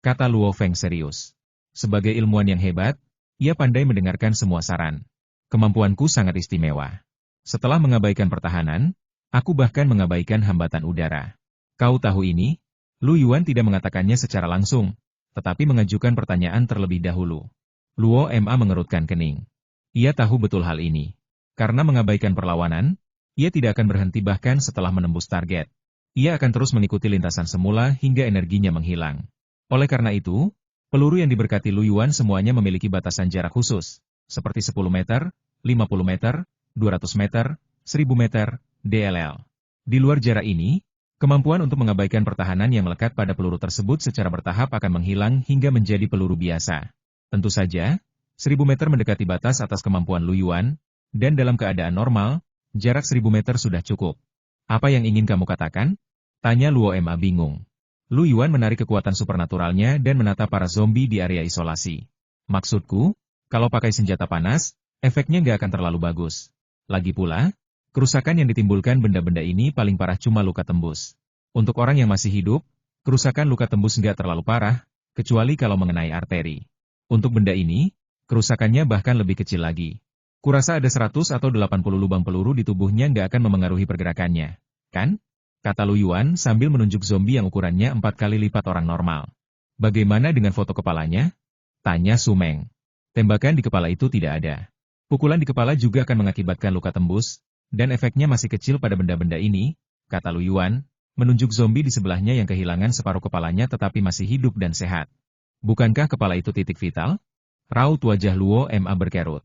kata Luo Feng serius. Sebagai ilmuwan yang hebat, ia pandai mendengarkan semua saran. Kemampuanku sangat istimewa. Setelah mengabaikan pertahanan, aku bahkan mengabaikan hambatan udara. Kau tahu ini? Lu Yuan tidak mengatakannya secara langsung, tetapi mengajukan pertanyaan terlebih dahulu. Luo Ma mengerutkan kening. Ia tahu betul hal ini. Karena mengabaikan perlawanan, ia tidak akan berhenti bahkan setelah menembus target. Ia akan terus mengikuti lintasan semula hingga energinya menghilang. Oleh karena itu, peluru yang diberkati Lu Yuan semuanya memiliki batasan jarak khusus, seperti 10 meter, 50 meter, 200 meter, 1000 meter, DLL. Di luar jarak ini, kemampuan untuk mengabaikan pertahanan yang melekat pada peluru tersebut secara bertahap akan menghilang hingga menjadi peluru biasa. Tentu saja, 1000 meter mendekati batas atas kemampuan Lu Yuan, dan dalam keadaan normal, jarak 1000 meter sudah cukup. Apa yang ingin kamu katakan? Tanya Luo Ma bingung. Lu Yuan menarik kekuatan supernaturalnya dan menatap para zombie di area isolasi. Maksudku, kalau pakai senjata panas, efeknya nggak akan terlalu bagus. Lagi pula, kerusakan yang ditimbulkan benda-benda ini paling parah cuma luka tembus. Untuk orang yang masih hidup, kerusakan luka tembus nggak terlalu parah, kecuali kalau mengenai arteri. Untuk benda ini, kerusakannya bahkan lebih kecil lagi. Kurasa ada 100 atau 80 lubang peluru di tubuhnya nggak akan memengaruhi pergerakannya, kan? Kata Lu Yuan sambil menunjuk zombie yang ukurannya 4 kali lipat orang normal. Bagaimana dengan foto kepalanya? Tanya Sumeng. Tembakan di kepala itu tidak ada. Pukulan di kepala juga akan mengakibatkan luka tembus, dan efeknya masih kecil pada benda-benda ini, kata Lu Yuan, menunjuk zombie di sebelahnya yang kehilangan separuh kepalanya tetapi masih hidup dan sehat. Bukankah kepala itu titik vital? Raut wajah Luo Ma berkerut.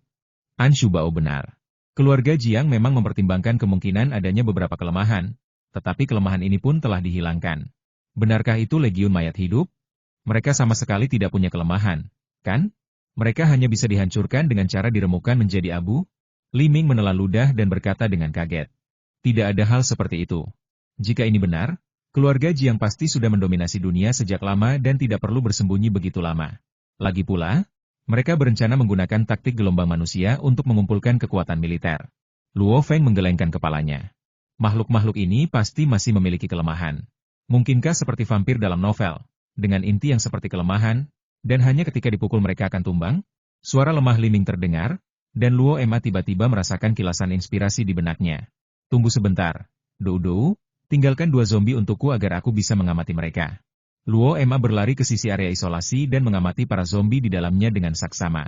An Shubao benar. Keluarga Jiang memang mempertimbangkan kemungkinan adanya beberapa kelemahan, tetapi kelemahan ini pun telah dihilangkan. Benarkah itu legiun mayat hidup? Mereka sama sekali tidak punya kelemahan, kan? Mereka hanya bisa dihancurkan dengan cara diremukkan menjadi abu? Li Ming menelan ludah dan berkata dengan kaget. Tidak ada hal seperti itu. Jika ini benar, keluarga Jiang pasti sudah mendominasi dunia sejak lama dan tidak perlu bersembunyi begitu lama. Lagi pula, mereka berencana menggunakan taktik gelombang manusia untuk mengumpulkan kekuatan militer. Luo Feng menggelengkan kepalanya. Makhluk-makhluk ini pasti masih memiliki kelemahan. Mungkinkah seperti vampir dalam novel, dengan inti yang seperti kelemahan, dan hanya ketika dipukul mereka akan tumbang? Suara lemah Li Ming terdengar, dan Luo Ma tiba-tiba merasakan kilasan inspirasi di benaknya. Tunggu sebentar, Dou, tinggalkan 2 zombie untukku agar aku bisa mengamati mereka. Luo Ma berlari ke sisi area isolasi dan mengamati para zombie di dalamnya dengan saksama.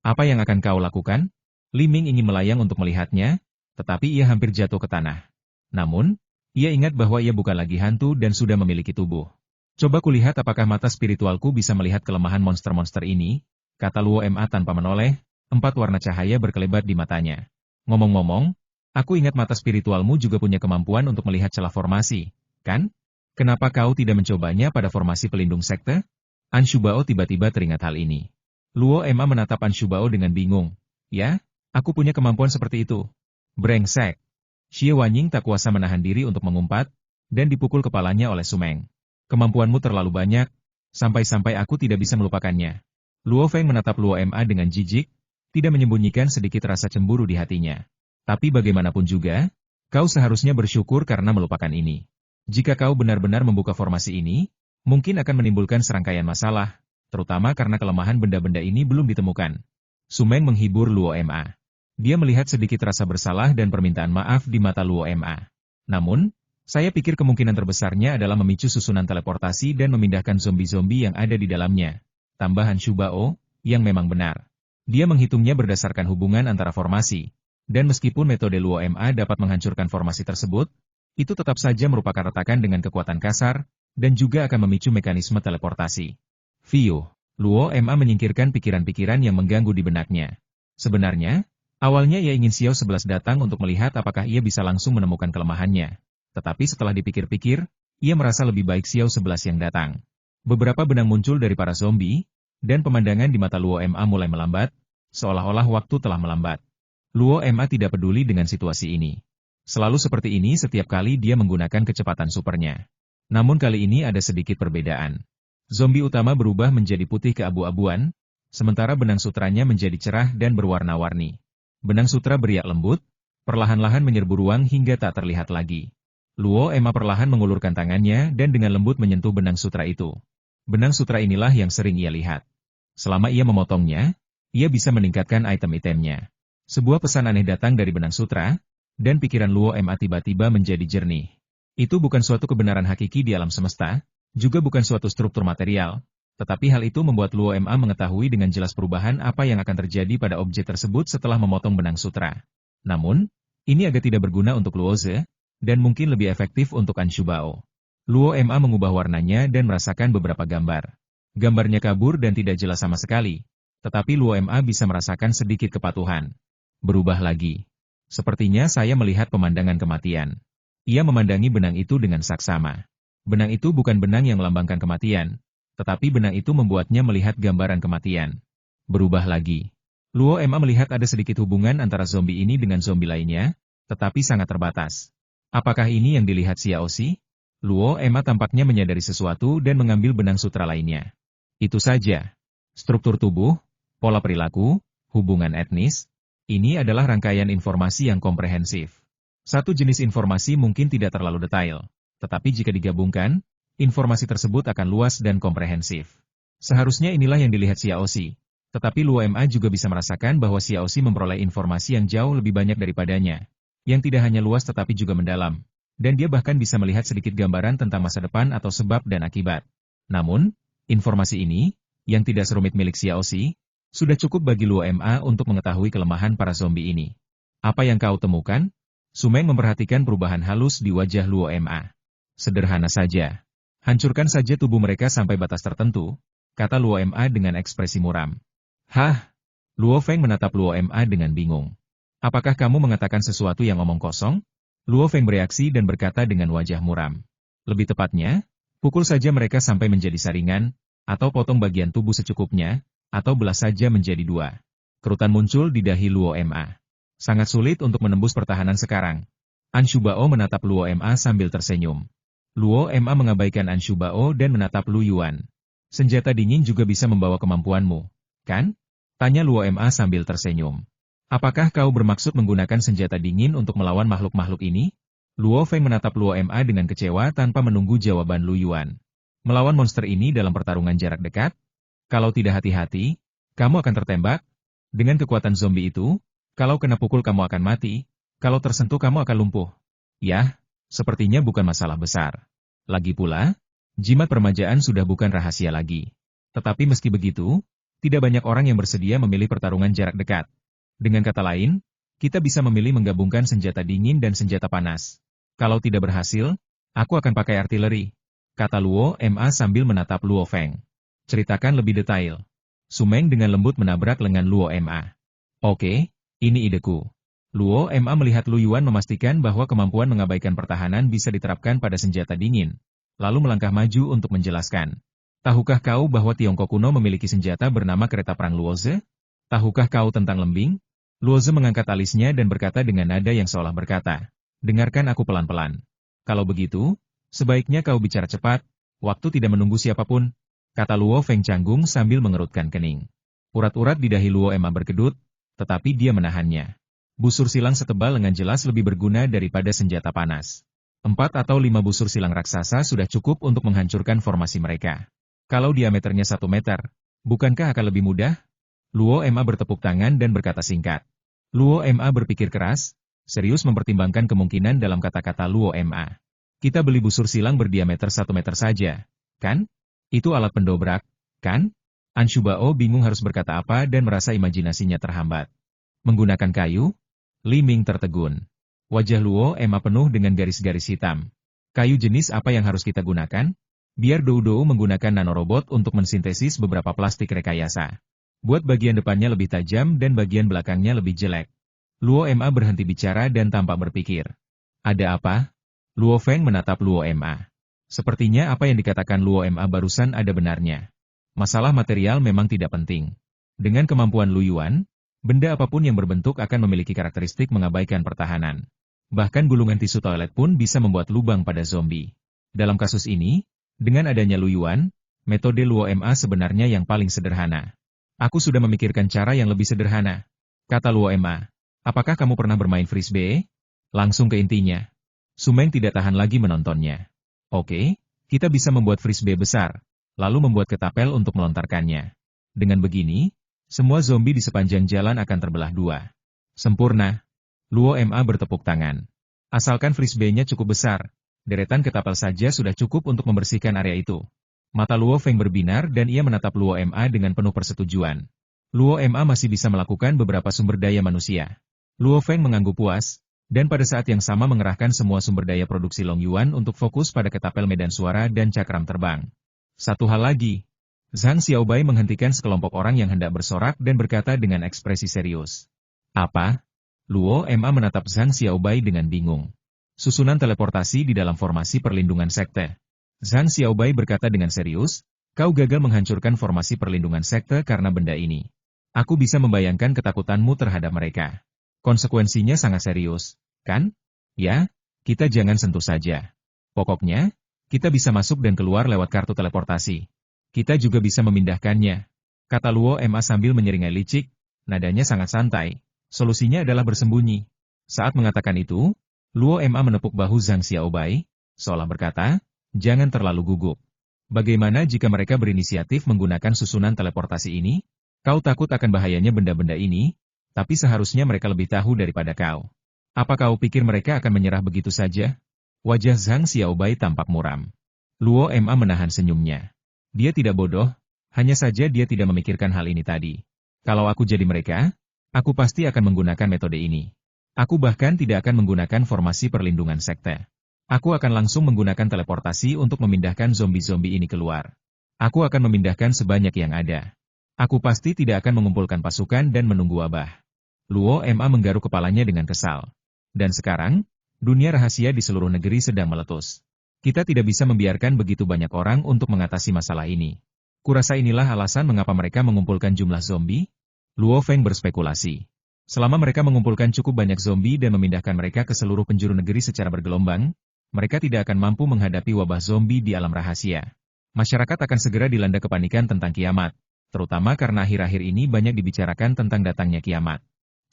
Apa yang akan kau lakukan? Li Ming ingin melayang untuk melihatnya, tetapi ia hampir jatuh ke tanah. Namun, ia ingat bahwa ia bukan lagi hantu dan sudah memiliki tubuh. Coba kulihat apakah mata spiritualku bisa melihat kelemahan monster-monster ini, kata Luo Ma tanpa menoleh, 4 warna cahaya berkelebat di matanya. Ngomong-ngomong, aku ingat mata spiritualmu juga punya kemampuan untuk melihat celah formasi, kan? Kenapa kau tidak mencobanya pada formasi pelindung sekte? An Shubao tiba-tiba teringat hal ini. Luo Ma menatap An Shubao dengan bingung. Ya, aku punya kemampuan seperti itu. Brengsek. Xie Wanying tak kuasa menahan diri untuk mengumpat, dan dipukul kepalanya oleh Sumeng. Kemampuanmu terlalu banyak, sampai-sampai aku tidak bisa melupakannya. Luo Feng menatap Luo Ma dengan jijik, tidak menyembunyikan sedikit rasa cemburu di hatinya. Tapi bagaimanapun juga, kau seharusnya bersyukur karena melupakan ini. Jika kau benar-benar membuka formasi ini, mungkin akan menimbulkan serangkaian masalah, terutama karena kelemahan benda-benda ini belum ditemukan. Sumeng menghibur Luo Ma. Dia melihat sedikit rasa bersalah dan permintaan maaf di mata Luo Ma. Namun, saya pikir kemungkinan terbesarnya adalah memicu susunan teleportasi dan memindahkan zombie-zombie yang ada di dalamnya. Tambahan Shubao, yang memang benar. Dia menghitungnya berdasarkan hubungan antara formasi. Dan meskipun metode Luo Ma dapat menghancurkan formasi tersebut, itu tetap saja merupakan retakan dengan kekuatan kasar, dan juga akan memicu mekanisme teleportasi. Fiuh, Luo Ma menyingkirkan pikiran-pikiran yang mengganggu di benaknya. Sebenarnya, awalnya ia ingin Xiao 11 datang untuk melihat apakah ia bisa langsung menemukan kelemahannya. Tetapi setelah dipikir-pikir, ia merasa lebih baik Xiao 11 yang datang. Beberapa benang muncul dari para zombie, dan pemandangan di mata Luo Ma mulai melambat, seolah-olah waktu telah melambat. Luo Ma tidak peduli dengan situasi ini. Selalu seperti ini setiap kali dia menggunakan kecepatan supernya. Namun kali ini ada sedikit perbedaan. Zombie utama berubah menjadi putih keabu-abuan, sementara benang sutranya menjadi cerah dan berwarna-warni. Benang sutra beriak lembut, perlahan-lahan menyerbu ruang hingga tak terlihat lagi. Luo Ma perlahan mengulurkan tangannya dan dengan lembut menyentuh benang sutra itu. Benang sutra inilah yang sering ia lihat. Selama ia memotongnya, ia bisa meningkatkan item-itemnya. Sebuah pesan aneh datang dari benang sutra, dan pikiran Luo Ma tiba-tiba menjadi jernih. Itu bukan suatu kebenaran hakiki di alam semesta, juga bukan suatu struktur material, tetapi hal itu membuat Luo Ma mengetahui dengan jelas perubahan apa yang akan terjadi pada objek tersebut setelah memotong benang sutra. Namun, ini agak tidak berguna untuk Luo Ze, dan mungkin lebih efektif untuk An Shubao. Luo Ma mengubah warnanya dan merasakan beberapa gambar. Gambarnya kabur dan tidak jelas sama sekali, tetapi Luo Ma bisa merasakan sedikit kepatuhan. Berubah lagi. Sepertinya saya melihat pemandangan kematian. Ia memandangi benang itu dengan saksama. Benang itu bukan benang yang melambangkan kematian, tetapi benang itu membuatnya melihat gambaran kematian. Berubah lagi. Luo Ma melihat ada sedikit hubungan antara zombie ini dengan zombie lainnya, tetapi sangat terbatas. Apakah ini yang dilihat Xiao Xi? Luo Ma tampaknya menyadari sesuatu dan mengambil benang sutra lainnya. Itu saja. Struktur tubuh, pola perilaku, hubungan etnis, ini adalah rangkaian informasi yang komprehensif. Satu jenis informasi mungkin tidak terlalu detail, tetapi jika digabungkan, informasi tersebut akan luas dan komprehensif. Seharusnya inilah yang dilihat Xiao Xi, tetapi Luo Ma juga bisa merasakan bahwa Xiao Xi memperoleh informasi yang jauh lebih banyak daripadanya, yang tidak hanya luas tetapi juga mendalam, dan dia bahkan bisa melihat sedikit gambaran tentang masa depan atau sebab dan akibat. Namun, informasi ini, yang tidak serumit milik Xiao Xi, Sudah cukup bagi Luo Ma untuk mengetahui kelemahan para zombie ini. Apa yang kau temukan? Sumeng memperhatikan perubahan halus di wajah Luo Ma. Sederhana saja. Hancurkan saja tubuh mereka sampai batas tertentu, kata Luo Ma dengan ekspresi muram. Hah? Luo Feng menatap Luo Ma dengan bingung. Apakah kamu mengatakan sesuatu yang omong kosong? Luo Feng bereaksi dan berkata dengan wajah muram. Lebih tepatnya, pukul saja mereka sampai menjadi saringan, atau potong bagian tubuh secukupnya, atau belah saja menjadi dua. Kerutan muncul di dahi Luo Ma. Sangat sulit untuk menembus pertahanan sekarang. Anshu Bao menatap Luo Ma sambil tersenyum. Luo Ma mengabaikan Anshu Bao dan menatap Lu Yuan. Senjata dingin juga bisa membawa kemampuanmu, kan? Tanya Luo Ma sambil tersenyum. Apakah kau bermaksud menggunakan senjata dingin untuk melawan makhluk-makhluk ini? Luo Feng menatap Luo Ma dengan kecewa tanpa menunggu jawaban Lu Yuan. Melawan monster ini dalam pertarungan jarak dekat? Kalau tidak hati-hati, kamu akan tertembak. Dengan kekuatan zombie itu, kalau kena pukul kamu akan mati, kalau tersentuh kamu akan lumpuh. Yah, sepertinya bukan masalah besar. Lagi pula, jimat permajaan sudah bukan rahasia lagi. Tetapi meski begitu, tidak banyak orang yang bersedia memilih pertarungan jarak dekat. Dengan kata lain, kita bisa memilih menggabungkan senjata dingin dan senjata panas. Kalau tidak berhasil, aku akan pakai artileri, kata Luo Ma sambil menatap Luo Feng. Ceritakan lebih detail. Sumeng dengan lembut menabrak lengan Luo Ma. Oke, ini ideku. Luo Ma melihat Lu Yuan memastikan bahwa kemampuan mengabaikan pertahanan bisa diterapkan pada senjata dingin. Lalu melangkah maju untuk menjelaskan. Tahukah kau bahwa Tiongkok kuno memiliki senjata bernama kereta perang Luoze? Tahukah kau tentang lembing? Luoze mengangkat alisnya dan berkata dengan nada yang seolah berkata, dengarkan aku pelan-pelan. Kalau begitu, sebaiknya kau bicara cepat, waktu tidak menunggu siapapun, kata Luo Feng canggung sambil mengerutkan kening. Urat-urat di dahi Luo Ma berkedut, tetapi dia menahannya. Busur silang setebal lengan jelas lebih berguna daripada senjata panas. 4 atau 5 busur silang raksasa sudah cukup untuk menghancurkan formasi mereka. Kalau diameternya 1 meter, bukankah akan lebih mudah? Luo Ma bertepuk tangan dan berkata singkat. Luo Ma berpikir keras, serius mempertimbangkan kemungkinan dalam kata-kata Luo Ma. Kita beli busur silang berdiameter 1 meter saja, kan? Itu alat pendobrak, kan? Anshu Bao bingung harus berkata apa dan merasa imajinasinya terhambat. Menggunakan kayu? Li Ming tertegun. Wajah Luo Ma penuh dengan garis-garis hitam. Kayu jenis apa yang harus kita gunakan? Biar Dou menggunakan nanorobot untuk mensintesis beberapa plastik rekayasa. Buat bagian depannya lebih tajam dan bagian belakangnya lebih jelek. Luo Ma berhenti bicara dan tampak berpikir. Ada apa? Luo Feng menatap Luo Ma. Sepertinya apa yang dikatakan Luo Ma barusan ada benarnya. Masalah material memang tidak penting. Dengan kemampuan Lu Yuan, benda apapun yang berbentuk akan memiliki karakteristik mengabaikan pertahanan. Bahkan gulungan tisu toilet pun bisa membuat lubang pada zombie. Dalam kasus ini, dengan adanya Lu Yuan, metode Luo Ma sebenarnya yang paling sederhana. Aku sudah memikirkan cara yang lebih sederhana, kata Luo Ma. Apakah kamu pernah bermain frisbee? Langsung ke intinya. Sumeng tidak tahan lagi menontonnya. Oke, kita bisa membuat frisbee besar, lalu membuat ketapel untuk melontarkannya. Dengan begini, semua zombie di sepanjang jalan akan terbelah dua. Sempurna. Luo Ma bertepuk tangan. Asalkan frisbee-nya cukup besar, deretan ketapel saja sudah cukup untuk membersihkan area itu. Mata Luo Feng berbinar dan ia menatap Luo Ma dengan penuh persetujuan. Luo Ma masih bisa melakukan beberapa sumber daya manusia. Luo Feng mengangguk puas, dan pada saat yang sama mengerahkan semua sumber daya produksi Long Yuan untuk fokus pada ketapel medan suara dan cakram terbang. Satu hal lagi. Zhang Xiaobai menghentikan sekelompok orang yang hendak bersorak dan berkata dengan ekspresi serius. Apa? Luo Ma menatap Zhang Xiaobai dengan bingung. Susunan teleportasi di dalam formasi perlindungan sekte. Zhang Xiaobai berkata dengan serius, kau gagal menghancurkan formasi perlindungan sekte karena benda ini. Aku bisa membayangkan ketakutanmu terhadap mereka. Konsekuensinya sangat serius, kan? Ya, kita jangan sentuh saja. Pokoknya, kita bisa masuk dan keluar lewat kartu teleportasi. Kita juga bisa memindahkannya, kata Luo Ma sambil menyeringai licik, nadanya sangat santai. Solusinya adalah bersembunyi. Saat mengatakan itu, Luo Ma menepuk bahu Zhang Xiaobai, seolah berkata, jangan terlalu gugup. Bagaimana jika mereka berinisiatif menggunakan susunan teleportasi ini? Kau takut akan bahayanya benda-benda ini? Tapi seharusnya mereka lebih tahu daripada kau. Apa kau pikir mereka akan menyerah begitu saja? Wajah Zhang Xiaobai tampak muram. Luo Ma menahan senyumnya. Dia tidak bodoh, hanya saja dia tidak memikirkan hal ini tadi. Kalau aku jadi mereka, aku pasti akan menggunakan metode ini. Aku bahkan tidak akan menggunakan formasi perlindungan sekte. Aku akan langsung menggunakan teleportasi untuk memindahkan zombie-zombie ini keluar. Aku akan memindahkan sebanyak yang ada. Aku pasti tidak akan mengumpulkan pasukan dan menunggu wabah. Luo Ma menggaruk kepalanya dengan kesal. Dan sekarang, dunia rahasia di seluruh negeri sedang meletus. Kita tidak bisa membiarkan begitu banyak orang untuk mengatasi masalah ini. Kurasa inilah alasan mengapa mereka mengumpulkan jumlah zombie. Luo Feng berspekulasi. Selama mereka mengumpulkan cukup banyak zombie dan memindahkan mereka ke seluruh penjuru negeri secara bergelombang, mereka tidak akan mampu menghadapi wabah zombie di alam rahasia. Masyarakat akan segera dilanda kepanikan tentang kiamat, terutama karena akhir-akhir ini banyak dibicarakan tentang datangnya kiamat.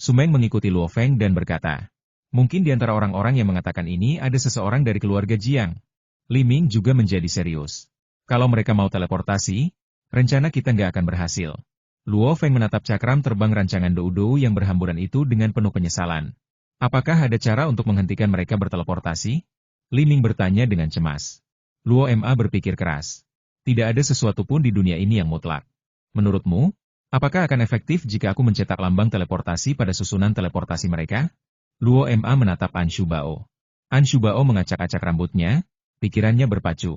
Sumeng mengikuti Luo Feng dan berkata, mungkin di antara orang-orang yang mengatakan ini ada seseorang dari keluarga Jiang. Li Ming juga menjadi serius. Kalau mereka mau teleportasi, rencana kita nggak akan berhasil. Luo Feng menatap cakram terbang rancangan Dou-Dou yang berhamburan itu dengan penuh penyesalan. Apakah ada cara untuk menghentikan mereka berteleportasi? Li Ming bertanya dengan cemas. Luo Ma berpikir keras. Tidak ada sesuatu pun di dunia ini yang mutlak. Menurutmu, apakah akan efektif jika aku mencetak lambang teleportasi pada susunan teleportasi mereka? Luo Ma menatap An Shubao. An Shubao mengacak-acak rambutnya, pikirannya berpacu.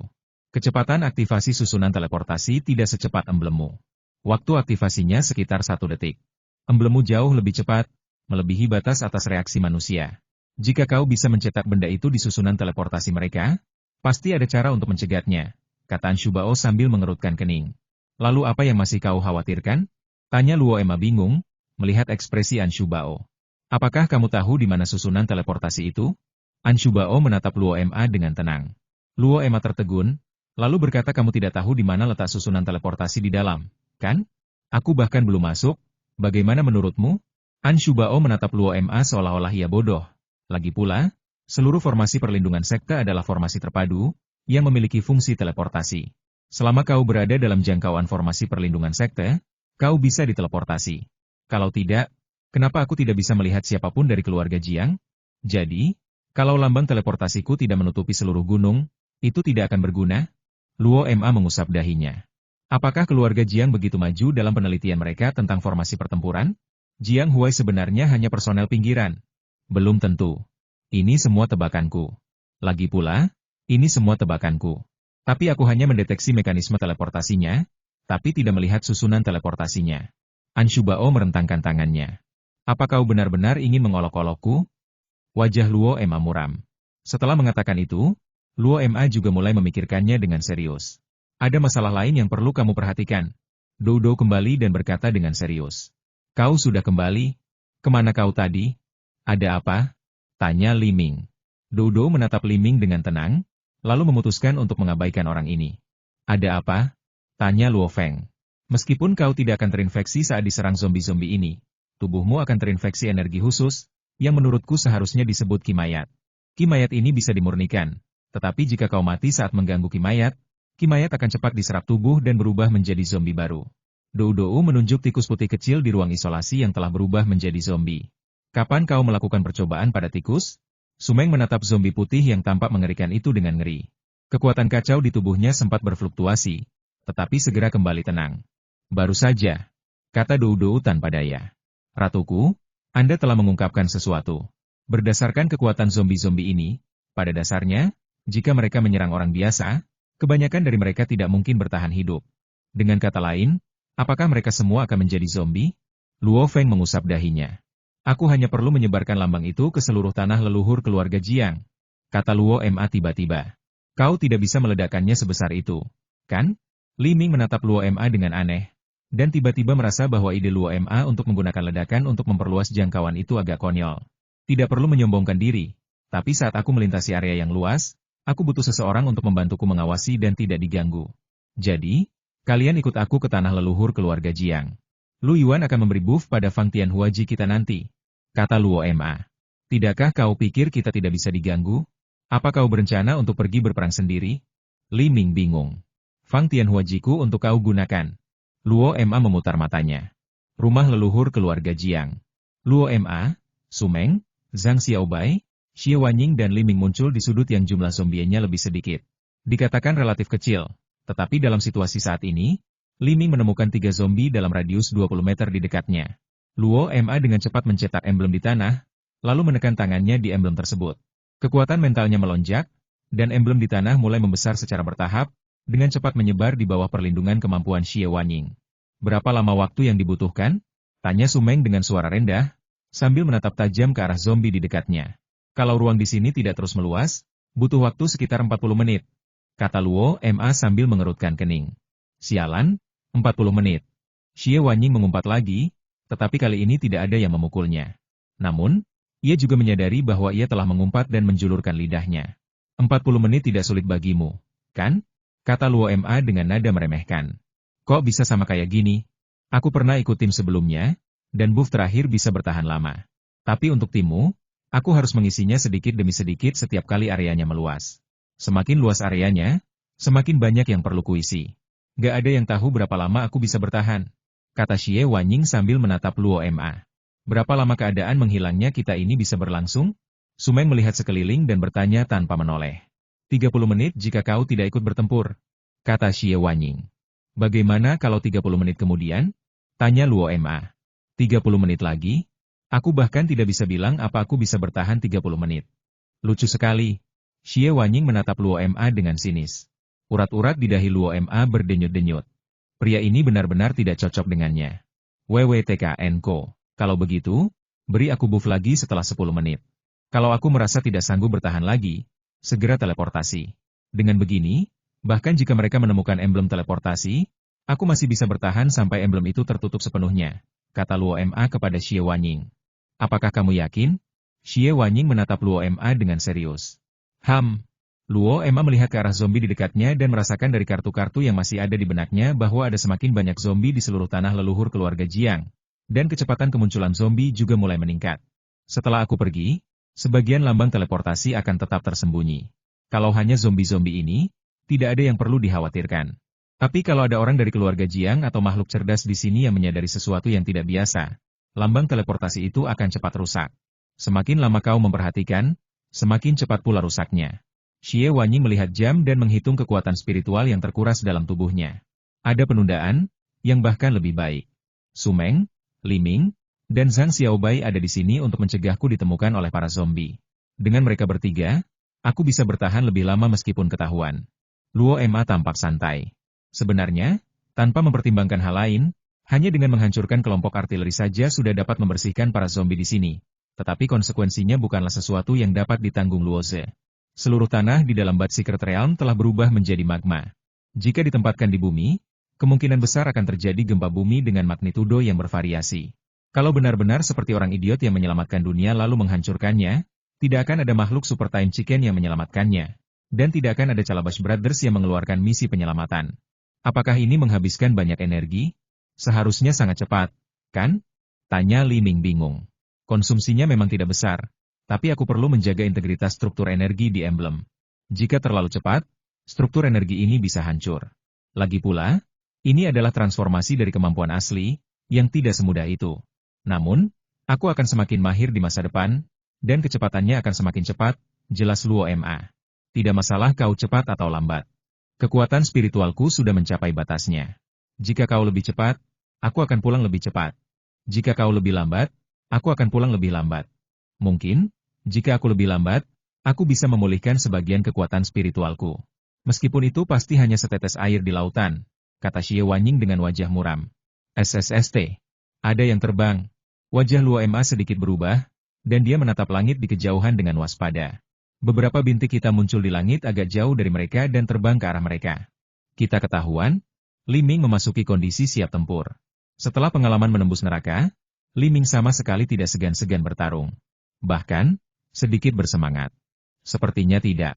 Kecepatan aktivasi susunan teleportasi tidak secepat emblemu. Waktu aktivasinya sekitar 1 detik. Emblemu jauh lebih cepat, melebihi batas atas reaksi manusia. Jika kau bisa mencetak benda itu di susunan teleportasi mereka, pasti ada cara untuk mencegatnya, kata An Shubao sambil mengerutkan kening. Lalu apa yang masih kau khawatirkan? Tanya Luo Ma bingung, melihat ekspresi An Shubao. Apakah kamu tahu di mana susunan teleportasi itu? An Shubao menatap Luo Ma dengan tenang. Luo Ma tertegun, lalu berkata kamu tidak tahu di mana letak susunan teleportasi di dalam, kan? Aku bahkan belum masuk, bagaimana menurutmu? An Shubao menatap Luo Ma seolah-olah ia bodoh. Lagi pula, seluruh formasi perlindungan sekte adalah formasi terpadu, yang memiliki fungsi teleportasi. Selama kau berada dalam jangkauan formasi perlindungan sekte, kau bisa diteleportasi. Kalau tidak, kenapa aku tidak bisa melihat siapapun dari keluarga Jiang? Jadi, kalau lambang teleportasiku tidak menutupi seluruh gunung, itu tidak akan berguna? Luo Ma mengusap dahinya. Apakah keluarga Jiang begitu maju dalam penelitian mereka tentang formasi pertempuran? Jiang Huai sebenarnya hanya personel pinggiran. Belum tentu. Ini semua tebakanku. Lagi pula, ini semua tebakanku. Tapi aku hanya mendeteksi mekanisme teleportasinya, tapi tidak melihat susunan teleportasinya. An Shubao merentangkan tangannya. Apa kau benar-benar ingin mengolok-olokku? Wajah Luo Ma muram. Setelah mengatakan itu, Luo Ma juga mulai memikirkannya dengan serius. Ada masalah lain yang perlu kamu perhatikan. Dou-Dou kembali dan berkata dengan serius. Kau sudah kembali? Kemana kau tadi? Ada apa? Tanya Li Ming. Dou-Dou menatap Li Ming dengan tenang, lalu memutuskan untuk mengabaikan orang ini. Ada apa? Tanya Luo Feng. Meskipun kau tidak akan terinfeksi saat diserang zombie-zombie ini, tubuhmu akan terinfeksi energi khusus, yang menurutku seharusnya disebut kimayat. Kimayat ini bisa dimurnikan, tetapi jika kau mati saat mengganggu kimayat akan cepat diserap tubuh dan berubah menjadi zombie baru. Dou-Dou menunjuk tikus putih kecil di ruang isolasi yang telah berubah menjadi zombie. Kapan kau melakukan percobaan pada tikus? Sumeng menatap zombie putih yang tampak mengerikan itu dengan ngeri. Kekuatan kacau di tubuhnya sempat berfluktuasi, tetapi segera kembali tenang. Baru saja, kata Dou-Dou tanpa daya. Ratuku, Anda telah mengungkapkan sesuatu. Berdasarkan kekuatan zombie-zombie ini, pada dasarnya, jika mereka menyerang orang biasa, kebanyakan dari mereka tidak mungkin bertahan hidup. Dengan kata lain, apakah mereka semua akan menjadi zombie? Luo Feng mengusap dahinya. Aku hanya perlu menyebarkan lambang itu ke seluruh tanah leluhur keluarga Jiang. Kata Luo Ma tiba-tiba. Kau tidak bisa meledakkannya sebesar itu, kan? Li Ming menatap Luo Ma dengan aneh, dan tiba-tiba merasa bahwa ide Luo Ma untuk menggunakan ledakan untuk memperluas jangkauan itu agak konyol. Tidak perlu menyombongkan diri, tapi saat aku melintasi area yang luas, aku butuh seseorang untuk membantuku mengawasi dan tidak diganggu. Jadi, kalian ikut aku ke tanah leluhur keluarga Jiang. Lu Yuan akan memberi buff pada Fang Tianhuaji kita nanti. Kata Luo Ma. Tidakkah kau pikir kita tidak bisa diganggu? Apa kau berencana untuk pergi berperang sendiri? Li Ming bingung. Fang Tianhuajiku untuk kau gunakan. Luo Ma memutar matanya. Rumah leluhur keluarga Jiang. Luo Ma, Sumeng, Zhang Xiaobai, Xie Wanying dan Li Ming muncul di sudut yang jumlah zombienya lebih sedikit. Dikatakan relatif kecil, tetapi dalam situasi saat ini, Li Ming menemukan 3 zombie dalam radius 20 meter di dekatnya. Luo Ma dengan cepat mencetak emblem di tanah, lalu menekan tangannya di emblem tersebut. Kekuatan mentalnya melonjak, dan emblem di tanah mulai membesar secara bertahap, dengan cepat menyebar di bawah perlindungan kemampuan Xie Wanying. Berapa lama waktu yang dibutuhkan? Tanya Su Meng dengan suara rendah, sambil menatap tajam ke arah zombie di dekatnya. Kalau ruang di sini tidak terus meluas, butuh waktu sekitar 40 menit. Kata Luo Ma sambil mengerutkan kening. Sialan, 40 menit. Xie Wanying mengumpat lagi, tetapi kali ini tidak ada yang memukulnya. Namun, ia juga menyadari bahwa ia telah mengumpat dan menjulurkan lidahnya. 40 menit tidak sulit bagimu, kan? Kata Luo Ma dengan nada meremehkan. Kok bisa sama kayak gini? Aku pernah ikut tim sebelumnya, dan buff terakhir bisa bertahan lama. Tapi untuk timmu, aku harus mengisinya sedikit demi sedikit setiap kali areanya meluas. Semakin luas areanya, semakin banyak yang perlu kuisi. Gak ada yang tahu berapa lama aku bisa bertahan, kata Xie Wanying sambil menatap Luo Ma. Berapa lama keadaan menghilangnya kita ini bisa berlangsung? Su Meng melihat sekeliling dan bertanya tanpa menoleh. 30 menit jika kau tidak ikut bertempur, kata Xie Wanying. Bagaimana kalau 30 menit kemudian? Tanya Luo Ma. 30 menit lagi? Aku bahkan tidak bisa bilang apa aku bisa bertahan 30 menit. Lucu sekali. Xie Wanying menatap Luo Ma dengan sinis. Urat-urat di dahi Luo Ma berdenyut-denyut. Pria ini benar-benar tidak cocok dengannya. WWTKNko. Kalau begitu, beri aku buff lagi setelah 10 menit. Kalau aku merasa tidak sanggup bertahan lagi, segera teleportasi. Dengan begini, bahkan jika mereka menemukan emblem teleportasi, aku masih bisa bertahan sampai emblem itu tertutup sepenuhnya, kata Luo Ma kepada Xie Wanying. Apakah kamu yakin? Xie Wanying menatap Luo Ma dengan serius. Luo Ma melihat ke arah zombie di dekatnya dan merasakan dari kartu-kartu yang masih ada di benaknya bahwa ada semakin banyak zombie di seluruh tanah leluhur keluarga Jiang, dan kecepatan kemunculan zombie juga mulai meningkat. Setelah aku pergi, sebagian lambang teleportasi akan tetap tersembunyi. Kalau hanya zombie-zombie ini, tidak ada yang perlu dikhawatirkan. Tapi kalau ada orang dari keluarga Jiang atau makhluk cerdas di sini yang menyadari sesuatu yang tidak biasa, lambang teleportasi itu akan cepat rusak. Semakin lama kau memperhatikan, semakin cepat pula rusaknya. Xie Wanying melihat jam dan menghitung kekuatan spiritual yang terkuras dalam tubuhnya. Ada penundaan, yang bahkan lebih baik. Su Meng, Li Ming, dan Zhang Xiaobai ada di sini untuk mencegahku ditemukan oleh para zombie. Dengan mereka bertiga, aku bisa bertahan lebih lama meskipun ketahuan. Luo Ma tampak santai. Sebenarnya, tanpa mempertimbangkan hal lain, hanya dengan menghancurkan kelompok artileri saja sudah dapat membersihkan para zombie di sini. Tetapi konsekuensinya bukanlah sesuatu yang dapat ditanggung Luo Ze. Seluruh tanah di dalam Bat Secret Realm telah berubah menjadi magma. Jika ditempatkan di bumi, kemungkinan besar akan terjadi gempa bumi dengan magnitudo yang bervariasi. Kalau benar-benar seperti orang idiot yang menyelamatkan dunia lalu menghancurkannya, tidak akan ada makhluk Super Time Chicken yang menyelamatkannya. Dan tidak akan ada Calabash Brothers yang mengeluarkan misi penyelamatan. Apakah ini menghabiskan banyak energi? Seharusnya sangat cepat, kan? Tanya Li Ming bingung. Konsumsinya memang tidak besar. Tapi aku perlu menjaga integritas struktur energi di emblem. Jika terlalu cepat, struktur energi ini bisa hancur. Lagi pula, ini adalah transformasi dari kemampuan asli, yang tidak semudah itu. Namun, aku akan semakin mahir di masa depan, dan kecepatannya akan semakin cepat, jelas Luo Ma. Tidak masalah kau cepat atau lambat. Kekuatan spiritualku sudah mencapai batasnya. Jika kau lebih cepat, aku akan pulang lebih cepat. Jika kau lebih lambat, aku akan pulang lebih lambat. Mungkin, jika aku lebih lambat, aku bisa memulihkan sebagian kekuatan spiritualku. Meskipun itu pasti hanya setetes air di lautan, kata Xie Wanying dengan wajah muram. SSST. Ada yang terbang. Wajah Luo Ma sedikit berubah, dan dia menatap langit di kejauhan dengan waspada. Beberapa bintik hitam muncul di langit agak jauh dari mereka dan terbang ke arah mereka. Kita ketahuan, Li Ming memasuki kondisi siap tempur. Setelah pengalaman menembus neraka, Li Ming sama sekali tidak segan-segan bertarung. Bahkan, sedikit bersemangat. Sepertinya tidak.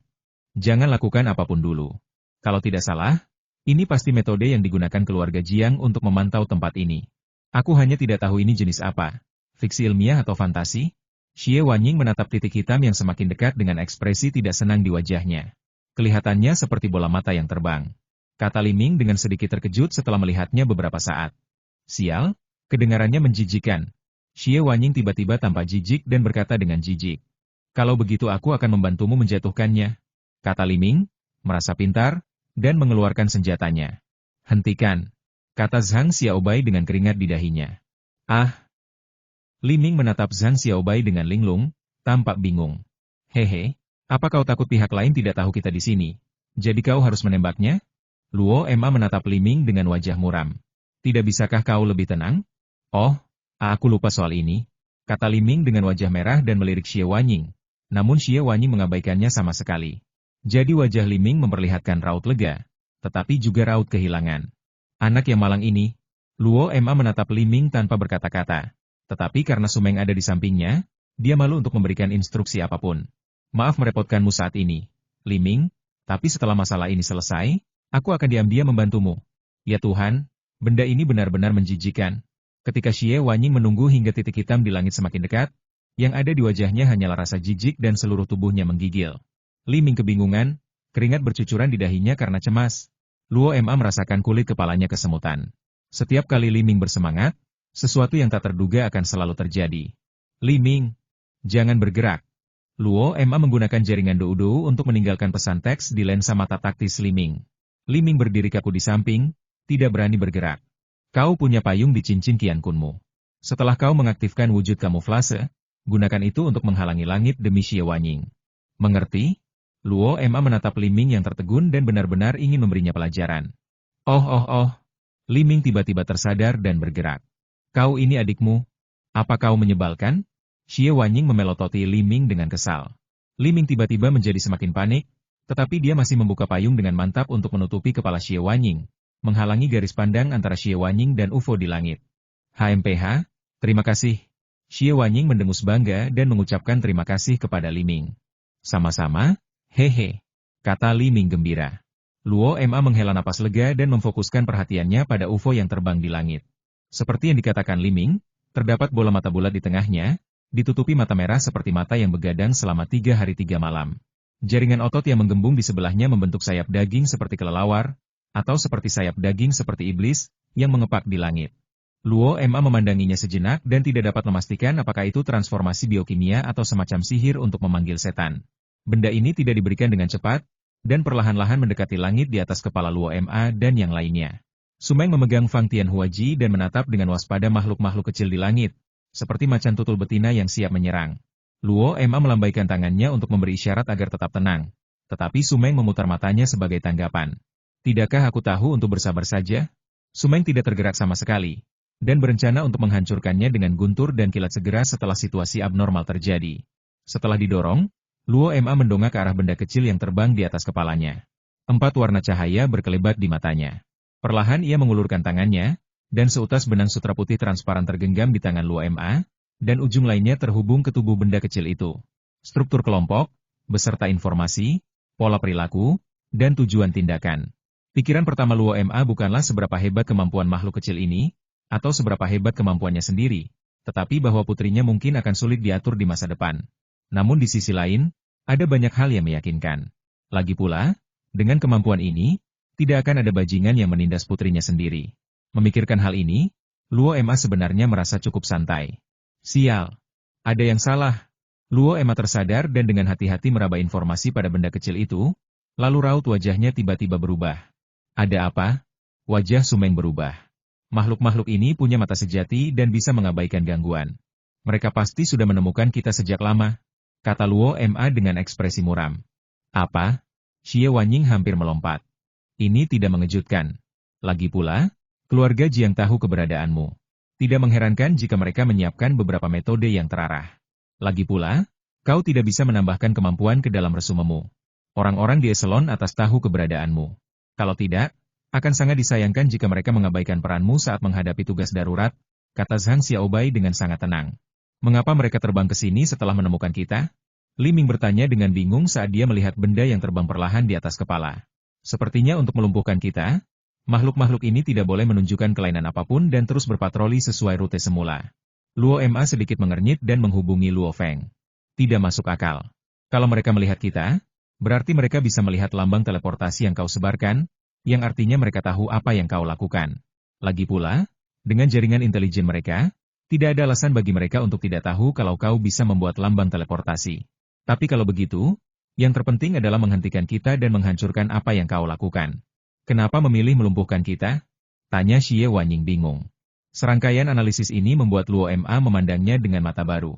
Jangan lakukan apapun dulu. Kalau tidak salah, ini pasti metode yang digunakan keluarga Jiang untuk memantau tempat ini. Aku hanya tidak tahu ini jenis apa. Fiksi ilmiah atau fantasi? Xie Wanying menatap titik hitam yang semakin dekat dengan ekspresi tidak senang di wajahnya. Kelihatannya seperti bola mata yang terbang. Kata Li Ming dengan sedikit terkejut setelah melihatnya beberapa saat. Sial, kedengarannya menjijikan. Xie Wanying tiba-tiba tampak jijik dan berkata dengan jijik. Kalau begitu aku akan membantumu menjatuhkannya, kata Li Ming, merasa pintar, dan mengeluarkan senjatanya. Hentikan. kata Zhang Xiaobai dengan keringat di dahinya. Ah! Li Ming menatap Zhang Xiaobai dengan linglung, tampak bingung. Hehe, apa kau takut pihak lain tidak tahu kita di sini? Jadi kau harus menembaknya? Luo Ma menatap Li Ming dengan wajah muram. Tidak bisakah kau lebih tenang? Oh, aku lupa soal ini, kata Li Ming dengan wajah merah dan melirik Xie Wanying. Namun Xie Wanying mengabaikannya sama sekali. Jadi wajah Li Ming memperlihatkan raut lega, tetapi juga raut kehilangan. Anak yang malang ini, Luo Ma menatap Li Ming tanpa berkata-kata. Tetapi karena Sumeng ada di sampingnya, dia malu untuk memberikan instruksi apapun. Maaf merepotkanmu saat ini, Li Ming, tapi setelah masalah ini selesai, aku akan diam-diam membantumu. Ya Tuhan, benda ini benar-benar menjijikan. Ketika Xie Wanying menunggu hingga titik hitam di langit semakin dekat, yang ada di wajahnya hanyalah rasa jijik dan seluruh tubuhnya menggigil. Li Ming kebingungan, keringat bercucuran di dahinya karena cemas. Luo Ma merasakan kulit kepalanya kesemutan. Setiap kali Li Ming bersemangat, sesuatu yang tak terduga akan selalu terjadi. Li Ming, jangan bergerak. Luo Ma menggunakan jaringan dou-dou untuk meninggalkan pesan teks di lensa mata taktis Li Ming. Li Ming berdiri kaku di samping, tidak berani bergerak. Kau punya payung di cincin Qian Kunmu. Setelah kau mengaktifkan wujud kamuflase, gunakan itu untuk menghalangi langit demi Xie Wanying. Mengerti? Luo Ma menatap Li Ming yang tertegun dan benar-benar ingin memberinya pelajaran. Oh. Li Ming tiba-tiba tersadar dan bergerak. Kau ini adikmu? Apa kau menyebalkan? Xie Wanying memelototi Li Ming dengan kesal. Li Ming tiba-tiba menjadi semakin panik, tetapi dia masih membuka payung dengan mantap untuk menutupi kepala Xie Wanying, menghalangi garis pandang antara Xie Wanying dan UFO di langit. HMPH, terima kasih. Xie Wanying mendengus bangga dan mengucapkan terima kasih kepada Li Ming. Sama-sama, hehe, kata Li Ming gembira. Luo Ma menghela napas lega dan memfokuskan perhatiannya pada UFO yang terbang di langit. Seperti yang dikatakan Li Ming, terdapat bola mata bulat di tengahnya, ditutupi mata merah seperti mata yang begadang selama 3 hari 3 malam. Jaringan otot yang menggembung di sebelahnya membentuk sayap daging seperti kelelawar, atau seperti sayap daging seperti iblis, yang mengepak di langit. Luo Ma memandanginya sejenak dan tidak dapat memastikan apakah itu transformasi biokimia atau semacam sihir untuk memanggil setan. Benda ini tidak diberikan dengan cepat, dan perlahan-lahan mendekati langit di atas kepala Luo Ma dan yang lainnya. Sumeng memegang Fang Tianhuaji dan menatap dengan waspada makhluk-makhluk kecil di langit, seperti macan tutul betina yang siap menyerang. Luo Ma melambaikan tangannya untuk memberi isyarat agar tetap tenang, tetapi Sumeng memutar matanya sebagai tanggapan. Tidakkah aku tahu untuk bersabar saja? Sumeng tidak tergerak sama sekali, dan berencana untuk menghancurkannya dengan guntur dan kilat segera setelah situasi abnormal terjadi. Setelah didorong, Luo Ma mendongak ke arah benda kecil yang terbang di atas kepalanya. 4 warna cahaya berkelebat di matanya. Perlahan ia mengulurkan tangannya, dan seutas benang sutra putih transparan tergenggam di tangan Luo Ma, dan ujung lainnya terhubung ke tubuh benda kecil itu. Struktur kelompok, beserta informasi, pola perilaku, dan tujuan tindakan. Pikiran pertama Luo Ma bukanlah seberapa hebat kemampuan makhluk kecil ini, atau seberapa hebat kemampuannya sendiri, tetapi bahwa putrinya mungkin akan sulit diatur di masa depan. Namun di sisi lain, ada banyak hal yang meyakinkan. Lagi pula, dengan kemampuan ini, tidak akan ada bajingan yang menindas putrinya sendiri. Memikirkan hal ini, Luo Ma sebenarnya merasa cukup santai. Sial, ada yang salah. Luo Ma tersadar dan dengan hati-hati meraba informasi pada benda kecil itu, lalu raut wajahnya tiba-tiba berubah. Ada apa? Wajah Sumeng berubah. Makhluk-makhluk ini punya mata sejati dan bisa mengabaikan gangguan. Mereka pasti sudah menemukan kita sejak lama, kata Luo Ma dengan ekspresi muram. Apa? Xie Wanying hampir melompat. Ini tidak mengejutkan. Lagi pula, keluarga Jiang tahu keberadaanmu. Tidak mengherankan jika mereka menyiapkan beberapa metode yang terarah. Lagi pula, kau tidak bisa menambahkan kemampuan ke dalam resumemu. Orang-orang di eselon atas tahu keberadaanmu. Kalau tidak, akan sangat disayangkan jika mereka mengabaikan peranmu saat menghadapi tugas darurat, kata Zhang Xiaobai dengan sangat tenang. Mengapa mereka terbang ke sini setelah menemukan kita? Li Ming bertanya dengan bingung saat dia melihat benda yang terbang perlahan di atas kepala. Sepertinya untuk melumpuhkan kita, makhluk-makhluk ini tidak boleh menunjukkan kelainan apapun dan terus berpatroli sesuai rute semula. Luo Ma sedikit mengernyit dan menghubungi Luo Feng. Tidak masuk akal. Kalau mereka melihat kita, berarti mereka bisa melihat lambang teleportasi yang kau sebarkan, yang artinya mereka tahu apa yang kau lakukan. Lagi pula, dengan jaringan intelijen mereka, tidak ada alasan bagi mereka untuk tidak tahu kalau kau bisa membuat lambang teleportasi. Tapi kalau begitu, yang terpenting adalah menghentikan kita dan menghancurkan apa yang kau lakukan. Kenapa memilih melumpuhkan kita? Tanya Xie Wanying bingung. Serangkaian analisis ini membuat Luo Ma memandangnya dengan mata baru.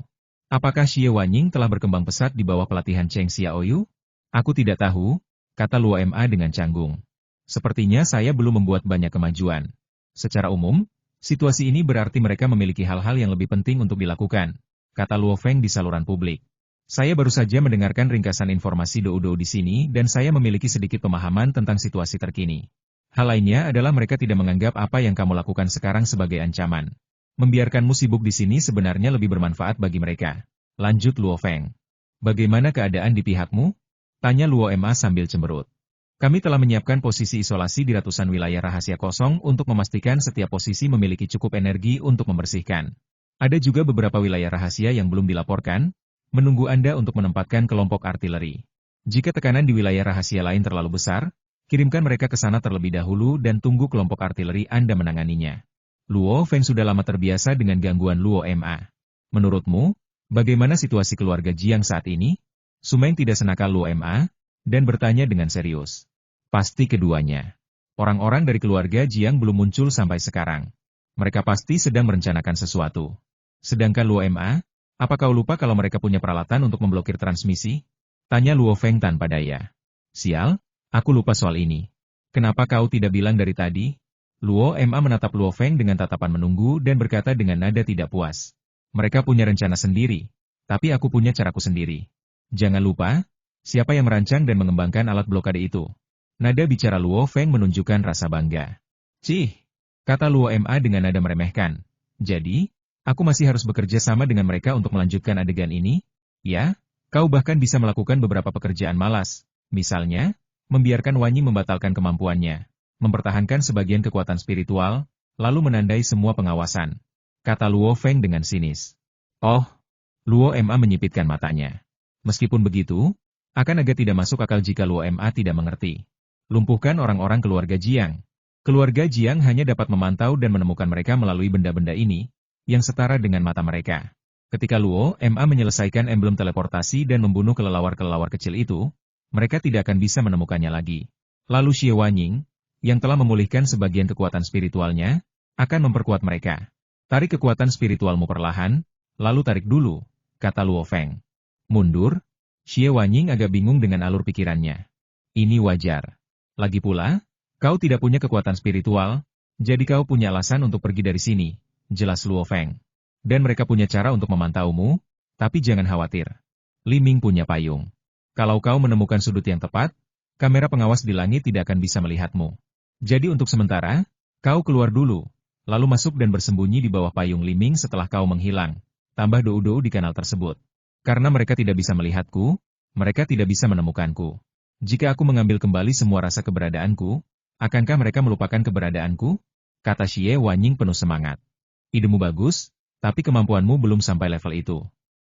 Apakah Xie Wanying telah berkembang pesat di bawah pelatihan Cheng Xiaoyu? Aku tidak tahu, kata Luo Ma dengan canggung. Sepertinya saya belum membuat banyak kemajuan. Secara umum, situasi ini berarti mereka memiliki hal-hal yang lebih penting untuk dilakukan, kata Luo Feng di saluran publik. Saya baru saja mendengarkan ringkasan informasi Dou di sini dan saya memiliki sedikit pemahaman tentang situasi terkini. Hal lainnya adalah mereka tidak menganggap apa yang kamu lakukan sekarang sebagai ancaman. Membiarkanmu sibuk di sini sebenarnya lebih bermanfaat bagi mereka. Lanjut Luo Feng. Bagaimana keadaan di pihakmu? Tanya Luo Ma sambil cemberut. Kami telah menyiapkan posisi isolasi di ratusan wilayah rahasia kosong untuk memastikan setiap posisi memiliki cukup energi untuk membersihkan. Ada juga beberapa wilayah rahasia yang belum dilaporkan, menunggu Anda untuk menempatkan kelompok artileri. Jika tekanan di wilayah rahasia lain terlalu besar, kirimkan mereka ke sana terlebih dahulu dan tunggu kelompok artileri Anda menanganinya. Luo Feng sudah lama terbiasa dengan gangguan Luo Ma. Menurutmu, bagaimana situasi keluarga Jiang saat ini? Sumeng tidak senakal Luo Ma, dan bertanya dengan serius. Pasti keduanya. Orang-orang dari keluarga Jiang belum muncul sampai sekarang. Mereka pasti sedang merencanakan sesuatu. Sedangkan Luo Ma, apa kau lupa kalau mereka punya peralatan untuk memblokir transmisi? Tanya Luo Feng tanpa daya. Sial, aku lupa soal ini. Kenapa kau tidak bilang dari tadi? Luo Ma menatap Luo Feng dengan tatapan menunggu dan berkata dengan nada tidak puas. Mereka punya rencana sendiri, tapi aku punya caraku sendiri. Jangan lupa, siapa yang merancang dan mengembangkan alat blokade itu? Nada bicara Luo Feng menunjukkan rasa bangga. Cih, kata Luo Ma dengan nada meremehkan. Jadi, aku masih harus bekerja sama dengan mereka untuk melanjutkan adegan ini? Ya, kau bahkan bisa melakukan beberapa pekerjaan malas. Misalnya, membiarkan Wanyi membatalkan kemampuannya, mempertahankan sebagian kekuatan spiritual, lalu menandai semua pengawasan. Kata Luo Feng dengan sinis. Oh, Luo Ma menyipitkan matanya. Meskipun begitu, akan agak tidak masuk akal jika Luo Ma tidak mengerti. Lumpuhkan orang-orang keluarga Jiang. Keluarga Jiang hanya dapat memantau dan menemukan mereka melalui benda-benda ini, yang setara dengan mata mereka. Ketika Luo Ma menyelesaikan emblem teleportasi dan membunuh kelelawar-kelelawar kecil itu, mereka tidak akan bisa menemukannya lagi. Lalu Xie Wanying, yang telah memulihkan sebagian kekuatan spiritualnya, akan memperkuat mereka. Tarik kekuatan spiritualmu perlahan, lalu tarik dulu, kata Luo Feng. Mundur, Xie Wanying agak bingung dengan alur pikirannya. Ini wajar. Lagi pula, kau tidak punya kekuatan spiritual, jadi kau punya alasan untuk pergi dari sini, jelas Luo Feng. Dan mereka punya cara untuk memantaumu, tapi jangan khawatir. Li Ming punya payung. Kalau kau menemukan sudut yang tepat, kamera pengawas di langit tidak akan bisa melihatmu. Jadi untuk sementara, kau keluar dulu, lalu masuk dan bersembunyi di bawah payung Li Ming setelah kau menghilang, tambah Dou di kanal tersebut. Karena mereka tidak bisa melihatku, mereka tidak bisa menemukanku. Jika aku mengambil kembali semua rasa keberadaanku, akankah mereka melupakan keberadaanku? Kata Xie Wanying penuh semangat. Idemu bagus, tapi kemampuanmu belum sampai level itu.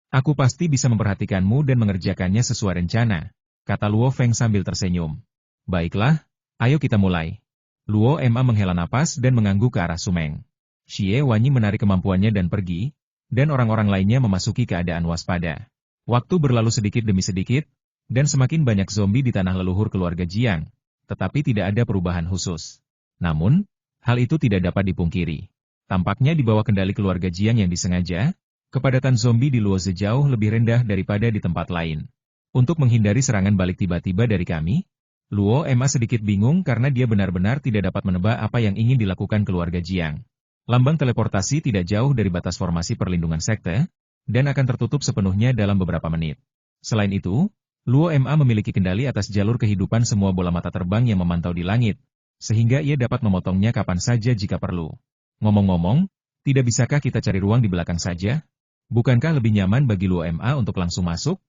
Aku pasti bisa memperhatikanmu dan mengerjakannya sesuai rencana, kata Luo Feng sambil tersenyum. Baiklah, ayo kita mulai. Luo Ma menghela napas dan mengangguk ke arah Sumeng. Xie Wanying menarik kemampuannya dan pergi, dan orang-orang lainnya memasuki keadaan waspada. Waktu berlalu sedikit demi sedikit, dan semakin banyak zombie di tanah leluhur keluarga Jiang, tetapi tidak ada perubahan khusus. Namun, hal itu tidak dapat dipungkiri. Tampaknya di bawah kendali keluarga Jiang yang disengaja, kepadatan zombie di Luoze jauh lebih rendah daripada di tempat lain. Untuk menghindari serangan balik tiba-tiba dari kami, Luo Ma sedikit bingung karena dia benar-benar tidak dapat menebak apa yang ingin dilakukan keluarga Jiang. Lambang teleportasi tidak jauh dari batas formasi perlindungan sekte, dan akan tertutup sepenuhnya dalam beberapa menit. Selain itu, Luo Ma memiliki kendali atas jalur kehidupan semua bola mata terbang yang memantau di langit, sehingga ia dapat memotongnya kapan saja jika perlu. Ngomong-ngomong, tidak bisakah kita cari ruang di belakang saja? Bukankah lebih nyaman bagi Luo Ma untuk langsung masuk?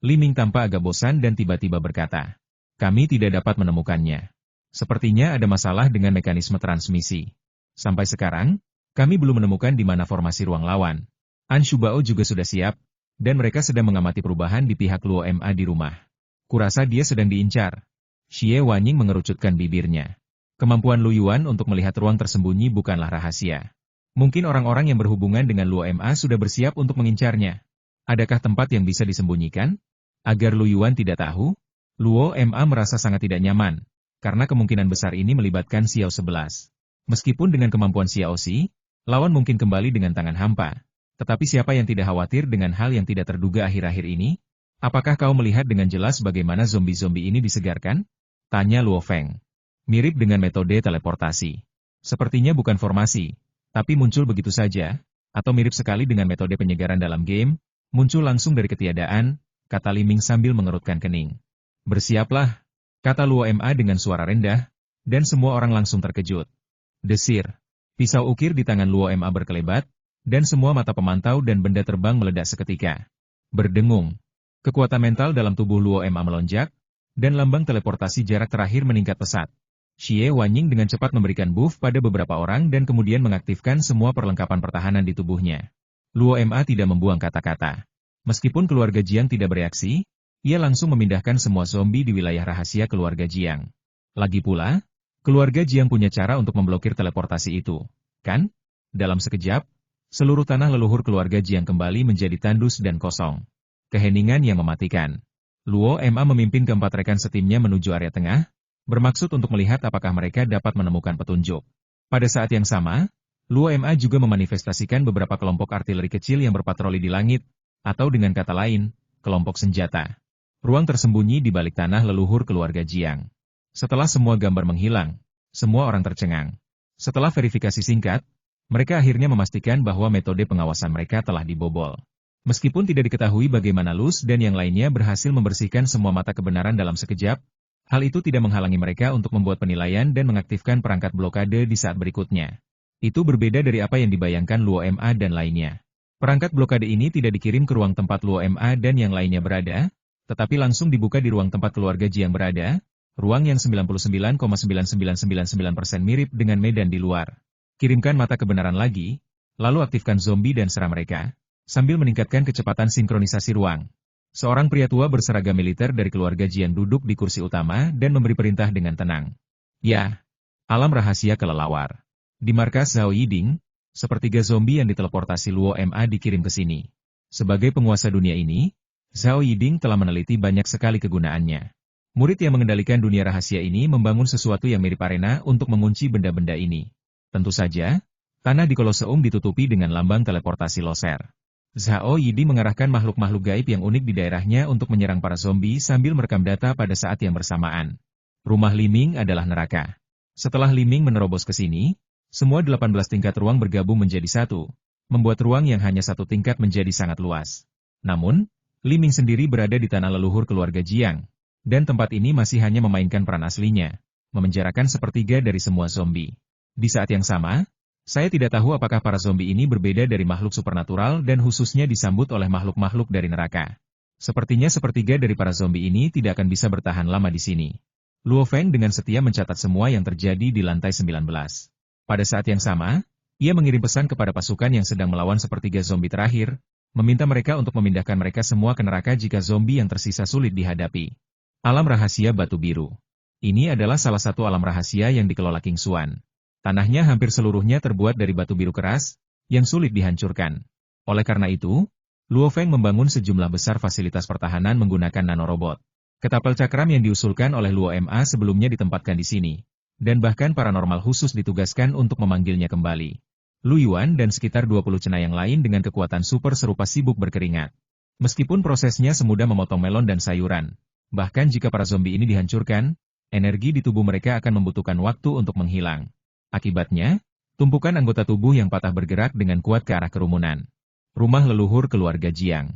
Li Ming tampak agak bosan dan tiba-tiba berkata, kami tidak dapat menemukannya. Sepertinya ada masalah dengan mekanisme transmisi. Sampai sekarang, kami belum menemukan di mana formasi ruang lawan. An Shubao juga sudah siap, dan mereka sedang mengamati perubahan di pihak Luo Ma di rumah. Kurasa dia sedang diincar. Xie Wanying mengerucutkan bibirnya. Kemampuan Lu Yuan untuk melihat ruang tersembunyi bukanlah rahasia. Mungkin orang-orang yang berhubungan dengan Luo Ma sudah bersiap untuk mengincarnya. Adakah tempat yang bisa disembunyikan? Agar Lu Yuan tidak tahu, Luo Ma merasa sangat tidak nyaman, karena kemungkinan besar ini melibatkan Xiao 11. Meskipun dengan kemampuan Xiaoxi, lawan mungkin kembali dengan tangan hampa. Tetapi siapa yang tidak khawatir dengan hal yang tidak terduga akhir-akhir ini? Apakah kau melihat dengan jelas bagaimana zombie-zombie ini disegarkan? Tanya Luo Feng. Mirip dengan metode teleportasi. Sepertinya bukan formasi, tapi muncul begitu saja, atau mirip sekali dengan metode penyegaran dalam game, muncul langsung dari ketiadaan, kata Liming sambil mengerutkan kening. Bersiaplah, kata Luo Ma dengan suara rendah, dan semua orang langsung terkejut. Desir. Pisau ukir di tangan Luo Ma berkelebat, dan semua mata pemantau dan benda terbang meledak seketika. Berdengung. Kekuatan mental dalam tubuh Luo Ma melonjak, dan lambang teleportasi jarak terakhir meningkat pesat. Xie Wanying dengan cepat memberikan buff pada beberapa orang dan kemudian mengaktifkan semua perlengkapan pertahanan di tubuhnya. Luo Ma tidak membuang kata-kata. Meskipun keluarga Jiang tidak bereaksi, ia langsung memindahkan semua zombie di wilayah rahasia keluarga Jiang. Lagi pula, keluarga Jiang punya cara untuk memblokir teleportasi itu, kan? Dalam sekejap, seluruh tanah leluhur keluarga Jiang kembali menjadi tandus dan kosong. Keheningan yang mematikan. Luo Ma memimpin keempat rekan setimnya menuju area tengah, bermaksud untuk melihat apakah mereka dapat menemukan petunjuk. Pada saat yang sama, Luo Ma juga memanifestasikan beberapa kelompok artileri kecil yang berpatroli di langit, atau dengan kata lain, kelompok senjata. Ruang tersembunyi di balik tanah leluhur keluarga Jiang. Setelah semua gambar menghilang, semua orang tercengang. Setelah verifikasi singkat, mereka akhirnya memastikan bahwa metode pengawasan mereka telah dibobol. Meskipun tidak diketahui bagaimana Luz dan yang lainnya berhasil membersihkan semua mata kebenaran dalam sekejap, hal itu tidak menghalangi mereka untuk membuat penilaian dan mengaktifkan perangkat blokade di saat berikutnya. Itu berbeda dari apa yang dibayangkan Luo Ma dan lainnya. Perangkat blokade ini tidak dikirim ke ruang tempat Luo Ma dan yang lainnya berada, tetapi langsung dibuka di ruang tempat keluarga Jiang berada, ruang yang 99,9999% mirip dengan medan di luar. Kirimkan mata kebenaran lagi, lalu aktifkan zombie dan serang mereka, sambil meningkatkan kecepatan sinkronisasi ruang. Seorang pria tua berseragam militer dari keluarga Jiang duduk di kursi utama dan memberi perintah dengan tenang. Ya, alam rahasia kelelawar. Di markas Zhao Yiding, sepertiga zombie yang diteleportasi Luo Ma dikirim ke sini. Sebagai penguasa dunia ini, Zhao Yiding telah meneliti banyak sekali kegunaannya. Murid yang mengendalikan dunia rahasia ini membangun sesuatu yang mirip arena untuk mengunci benda-benda ini. Tentu saja, tanah di Koloseum ditutupi dengan lambang teleportasi loser. Zhao Yiding mengarahkan makhluk-makhluk gaib yang unik di daerahnya untuk menyerang para zombie sambil merekam data pada saat yang bersamaan. Rumah Liming adalah neraka. Setelah Liming menerobos ke sini, semua 18 tingkat ruang bergabung menjadi satu, membuat ruang yang hanya satu tingkat menjadi sangat luas. Namun, Liming sendiri berada di tanah leluhur keluarga Jiang, dan tempat ini masih hanya memainkan peran aslinya, memenjarakan sepertiga dari semua zombie. Di saat yang sama, saya tidak tahu apakah para zombie ini berbeda dari makhluk supernatural dan khususnya disambut oleh makhluk-makhluk dari neraka. Sepertinya sepertiga dari para zombie ini tidak akan bisa bertahan lama di sini. Luo Feng dengan setia mencatat semua yang terjadi di lantai 19. Pada saat yang sama, ia mengirim pesan kepada pasukan yang sedang melawan sepertiga zombie terakhir, meminta mereka untuk memindahkan mereka semua ke neraka jika zombie yang tersisa sulit dihadapi. Alam rahasia Batu Biru. Ini adalah salah satu alam rahasia yang dikelola King Xuan. Tanahnya hampir seluruhnya terbuat dari batu biru keras, yang sulit dihancurkan. Oleh karena itu, Luo Feng membangun sejumlah besar fasilitas pertahanan menggunakan nanorobot. Ketapel cakram yang diusulkan oleh Luo Ma sebelumnya ditempatkan di sini. Dan bahkan paranormal khusus ditugaskan untuk memanggilnya kembali. Lu Yuan dan sekitar 20 cenayang lain dengan kekuatan super serupa sibuk berkeringat. Meskipun prosesnya semudah memotong melon dan sayuran, bahkan jika para zombie ini dihancurkan, energi di tubuh mereka akan membutuhkan waktu untuk menghilang. Akibatnya, tumpukan anggota tubuh yang patah bergerak dengan kuat ke arah kerumunan. Rumah leluhur keluarga Jiang.